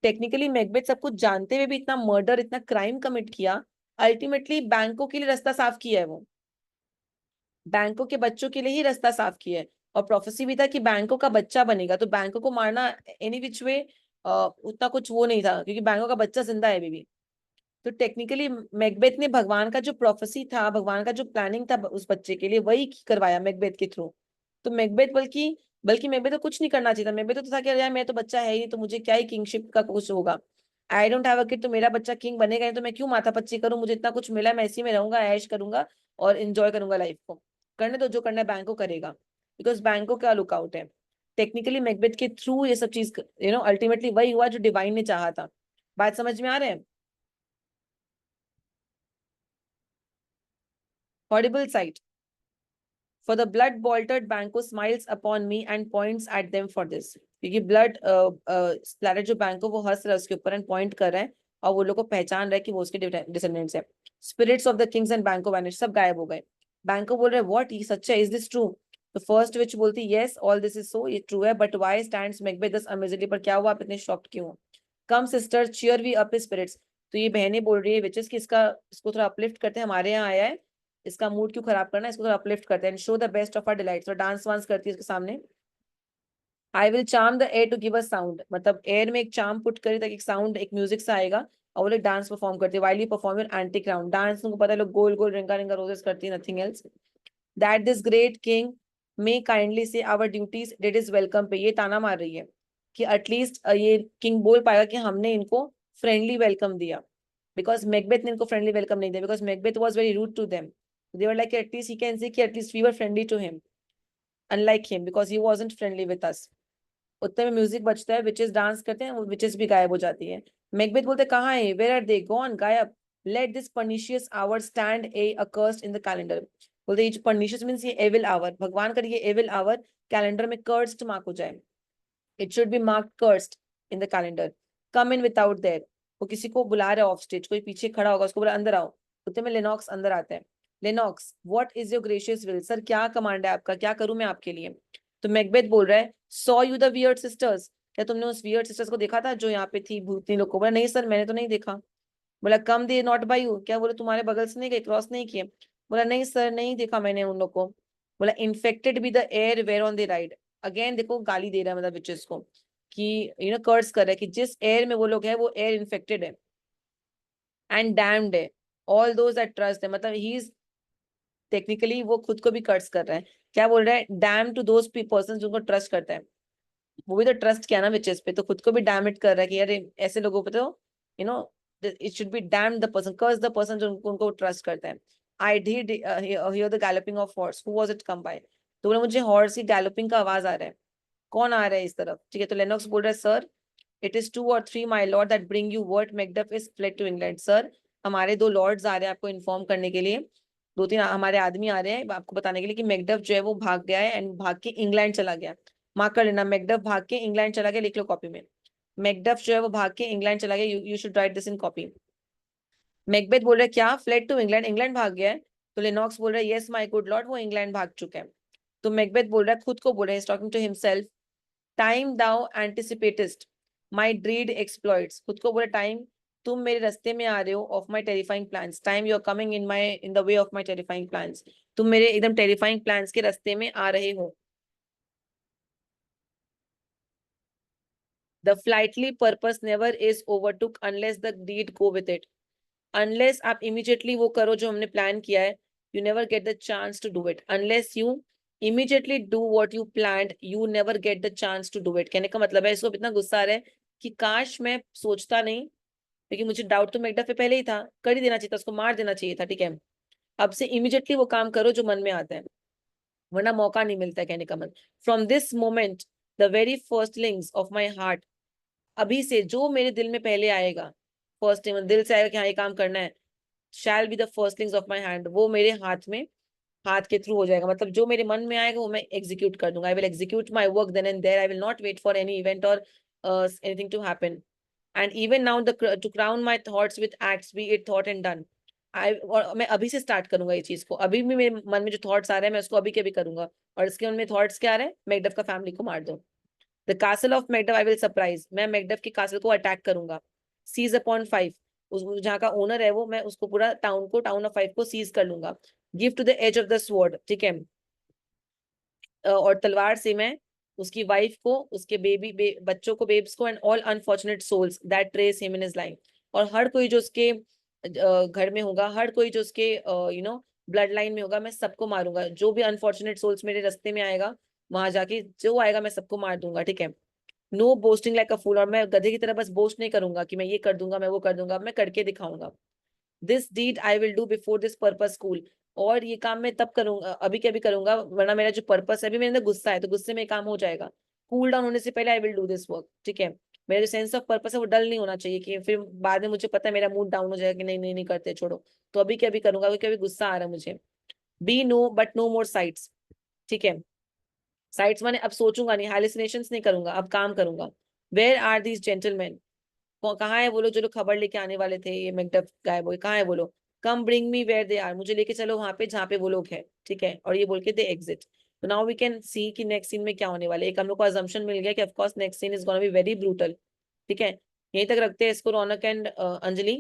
टेक्निकली मैकबेथ सब कुछ जानते हुए भी इतना मर्डर, इतना क्राइम कमिट किया, अल्टीमेटली बैंको के लिए रास्ता साफ किया है, वो बैंको के बच्चों के लिए ही रास्ता साफ किया है। और प्रोफेसी भी था कि बैंको का बच्चा बनेगा, तो बैंको को मारना एनी विच वे उतना कुछ वो नहीं था, क्योंकि बैंको का बच्चा जिंदा है अभी भी। तो टेक्निकली मैकबेथ ने भगवान का जो प्रोफेसी था, भगवान का जो प्लानिंग था उस बच्चे के लिए, वही करवाया मैकबेथ के थ्रू। तो मैकबेथ बल्कि बल्कि मैकबेथ तो कुछ नहीं करना चाहिए था, मैकबेथ तो था कि यार मैं तो बच्चा है ही नहीं, तो मुझे क्या ही किंगशिप का कुछ होगा। I don't have a kid, तो मेरा बच्चा किंग बनेगा नहीं, तो मैं क्यों माथापच्ची करूं, मुझे इतना कुछ मिला है, मैं इसी में रहूंगा, ऐश करूंगा और एंजॉय करूंगा लाइफ को। करने तो जो करना है बैंक को करेगा, बिकॉज बैंक को क्या लुकआउट है। टेक्निकली मैकबेथ के थ्रू ये सब चीज अल्टीमेटली वही हुआ जो डिवाइन ने चाहा था। बात समझ में आ रहा है? Horrible sight. For the blood boltered Banco smiles upon me and points at them for this. क्योंकि ब्लड स्प्लैटर जो बैंको वो हंस रहा है उसके ऊपर एंड पॉइंट कर रहा है, और वो लोग को पहचान रहा है कि वो उसके डिसेंडेंट्स है। Spirits of the kings and Banquo vanish, सब गायब हो गए। बैंको बोल रहे हैं व्हाट, ये सच्चा है, इज दिस ट्रू? तो फर्स्ट विच बोलती yes all this is so, ये ट्रू है, but why stands Macbeth thus amazingly, पर क्या हुआ आप इतने शॉक्ड क्यों हो? Come sister cheer we up spirits, तो ये बहनें बोल रही है विचेस कि इसको थोड़ा अपलिफ्ट करते हैं, हमारे यहाँ आया है, इसका मूड क्यों खराब करना है, इसको थोड़ा अपलिफ्ट करते हैं, show the best of our delights, और डांस वांस करती है इसके सामने। I will charm the air to give a sound, मतलब एयर में एक चार्म पुट करी ताकि एक साउंड, एक म्यूजिक सा आएगा, और वो लोग डांस परफॉर्म करते हैं। While you perform your antique round dance, उनको पता है लोग गोल गोल रिंगा रिंगा रोजेस करती है, nothing else. That this great king may kindly say our duties did his welcome pay, ये ताना मार रही है कि एटलीस्ट ये किंग बोल पाएगा कि हमने इनको फ्रेंडली वेलकम दिया, बिकॉज मैकबेथ ने इनको फ्रेंडली वेलकम नहीं दिया, because Macbeth was very rude to them. They were like, at least he can say कि at least we were friendly to him, unlike him because he wasn't friendly with us. उतने में म्यूजिक बजता है, विचेस डांस करते हैं, वो विचेस भी गायब हो जाती है। मैकबेथ बोलते कहाँ है, वेयर आर दे गॉन, गायब। Let this pernicious hour stand a accursed in the calendar, बोलते ये पर्निशियस मींस ये एविल आवर, भगवान कर ये एविल आवर कैलेंडर में कर्स्ड मार्क हो जाए, it should be marked cursed in the calendar. Come in without there, वो किसी को बुला रहा है ऑफ स्टेज, कोई पीछे खड़ा होगा उसको बोला अंदर आओ, उतने में लेनॉक्स अंदर आता है। Lennox what is your gracious will, sir क्या कमांड है आपका, क्या करूं मैं आपके लिए? तो मैकबेथ बोल रहा है saw you the weird sisters, क्या तुमने उस वियर्ड सिस्टर्स को देखा था जो यहाँ पे थी भूतनी लोग को? बोला नहीं सर मैंने तो नहीं देखा। बोला कम दे नॉट बाय यू, क्या बोले तुम्हारे बगल से नहीं गए, क्रॉस नहीं किए? बोला नहीं सर नहीं देखा मैंने उन लोग को। बोला infected be the air whereon the ride, again देखो गाली दे रहा है मतलब विचेस को कि कर्स कर रहा है कि जिस एयर में वो लोग है वो एयर इन्फेक्टेड है, एंड डैम्ड है ऑल दोज दैट ट्रस्ट है, मतलब ही इज टेक्निकली वो खुद को भी कर्स कर रहा है। क्या बोल रहा है, डैम टू दोज पर्सन जिनको ट्रस्ट करता है, वो भी तो ट्रस्ट किया ना विचेस पे, तो खुद को भी डैमेट कर रहा है कि अरे ऐसे लोगों पे तो you know it should be damn the person, curse the person जो उनको ट्रस्ट करता है। I did hear the galloping of horse, who was it come by, तो बोला मुझे हॉर्स की गैलोपिंग का आवाज आ रहा है, कौन आ रहा है इस तरफ? ठीक है, तो लेनॉक्स बोल रहा है sir it is 2 or 3 my lord that bring you word Macduff is fled to England, sir हमारे 2 लॉर्ड्स आ रहे हैं आपको इन्फॉर्म करने के लिए, 2-3 हमारे आदमी आ रहे हैं आपको बताने के लिए कि मैकडफ जो है वो भाग गया है एंड भाग के इंग्लैंड चला गया। मार्क कर लेना, मैकडफ भाग के इंग्लैंड चला गया, लिख लो कॉपी में, मैकडफ जो है वो भाग के इंग्लैंड चला गया, you should write this in copy. Macbeth बोल रहा है क्या फ्लेड टू इंग्लैंड, इंग्लैंड भाग गया है? तो लेनॉक्स बोल रहा है यस माय गुड लॉर्ड, वो इंग्लैंड भाग चुका है। तो मैकबेथ बोल रहा है खुद को बोल रहा है, talking to himself, time thou anticipatest my dread exploits, खुद को बोले टाइम तुम मेरे रास्ते में आ रहे हो of my terrifying plans, time you are coming in the way of my terrifying plans, तुम मेरे एकदम टेरिफाइंग प्लान्स के रास्ते में आ रहे हो। The flighty purpose never is overtook unless the deed go with it, unless आप इमीडिएटली वो करो जो हमने प्लान किया है, you never get the chance to do it, unless you immediately do what you planned you never get the chance to do it. कहने का मतलब है इसको इतना गुस्सा आ रहा है कि काश मैं सोचता नहीं, लेकिन मुझे डाउट तो मैकडफ पे पहले ही था, कर ही देना चाहिए था, उसको मार देना चाहिए था, ठीक है अब से इमीडिएटली वो काम करो जो मन में आता है, वरना मौका नहीं मिलता है। कहने का मतलब from this moment the very firstlings of my heart, अभी से जो मेरे दिल में पहले आएगा, फर्स्ट दिल से आएगा कि हाँ ये काम करना है, shall be the firstlings of my hand, वो मेरे हाथ में, हाथ के थ्रू हो जाएगा, मतलब जो मेरे मन में आएगा वो मैं एग्जीक्यूट कर दूंगा। I will execute my work then and there, I will not wait for any event और anything to happen, and even now the to crown my thoughts with acts be it thought and done, और मैं अभी से स्टार्ट करूंगा ये चीज को, अभी भी मेरे मन में जो थॉट्स आ रहे हैं मैं उसको अभी के भी करूंगा। और इसके मन में थॉट्स क्या आ रहे हैं, मैकडफ का फैमिली को मार दो। The castle of Macduff I will surprise, मैं मैकडफ के कासल को अटैक करूंगा। सीज अपॉन 5, उस जहाँ का ओनर है वो, मैं उसको पूरा टाउन ऑफ 5 को सीज कर लूंगा। Give to the edge of the sword, ठीक है, और तलवार से मैं उसकी वाइफ को, उसके बच्चों को, बेब्स को, and all unfortunate souls that trace him in his line, और हर कोई जो उसके घर में होगा, हर कोई जो उसके ब्लड लाइन में होगा, मैं सबको मारूंगा, जो भी अनफॉर्चुनेट सोल्स मेरे रास्ते में आएगा वहां जाके जो आएगा मैं सबको मार दूंगा, ठीक है। नो बोस्टिंग लाइक अ फूल, और मैं गधे की तरह बस बोस्ट नहीं करूंगा कि मैं ये कर दूंगा, मैं वो कर दूंगा, मैं करके दिखाऊंगा। This deed I will do before this purpose cool, और ये काम मैं तब करूंगा, अभी के अभी करूंगा, वरना मेरा जो पर्पस है, अभी मेरे अंदर गुस्सा है तो गुस्से में काम हो जाएगा, कूल डाउन होने से पहले आई विल डू दिस वर्क, ठीक है। मेरा जो सेंस ऑफ पर्पस है वो डल नहीं होना चाहिए कि फिर बाद में मुझे पता है मेरा मूड डाउन हो जाएगा कि नहीं नहीं नहीं करते, छोड़ो, तो अभी के अभी करूंगा क्योंकि अभी गुस्सा आ रहा है मुझे। Be no but no more sites, ठीक है। साइट्स माने अब सोचूंगा नहीं, हाइलुसिनेशंस नहीं करूंगा, अब काम करूंगा। वेयर आर दीज जेंटलमैन, कहाँ है वो लोग जो लोग खबर लेके आने वाले थे, ये मैकडफ गायब हुए, कहाँ है वो लोग? Come bring me where they are, मुझे लेके चलो वहां पे जहाँ पे वो लोग हैं, ठीक है। और ये बोल के दे एग्जिट। तो नाउ वी कैन सी कि नेक्स्ट सीन में क्या होने वाला है। एक हम लोग को अजम्पशन मिल गया कि of course next scene is gonna be very brutal, ठीक है। यहीं तक रखते हैं इसको, रौनक एंड अंजलि।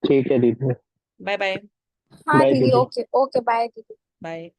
ठीक है दीदी। Bye bye. हाँ बाय दीदी, दीदी। ओके ओके, बाय दीदी। बाय।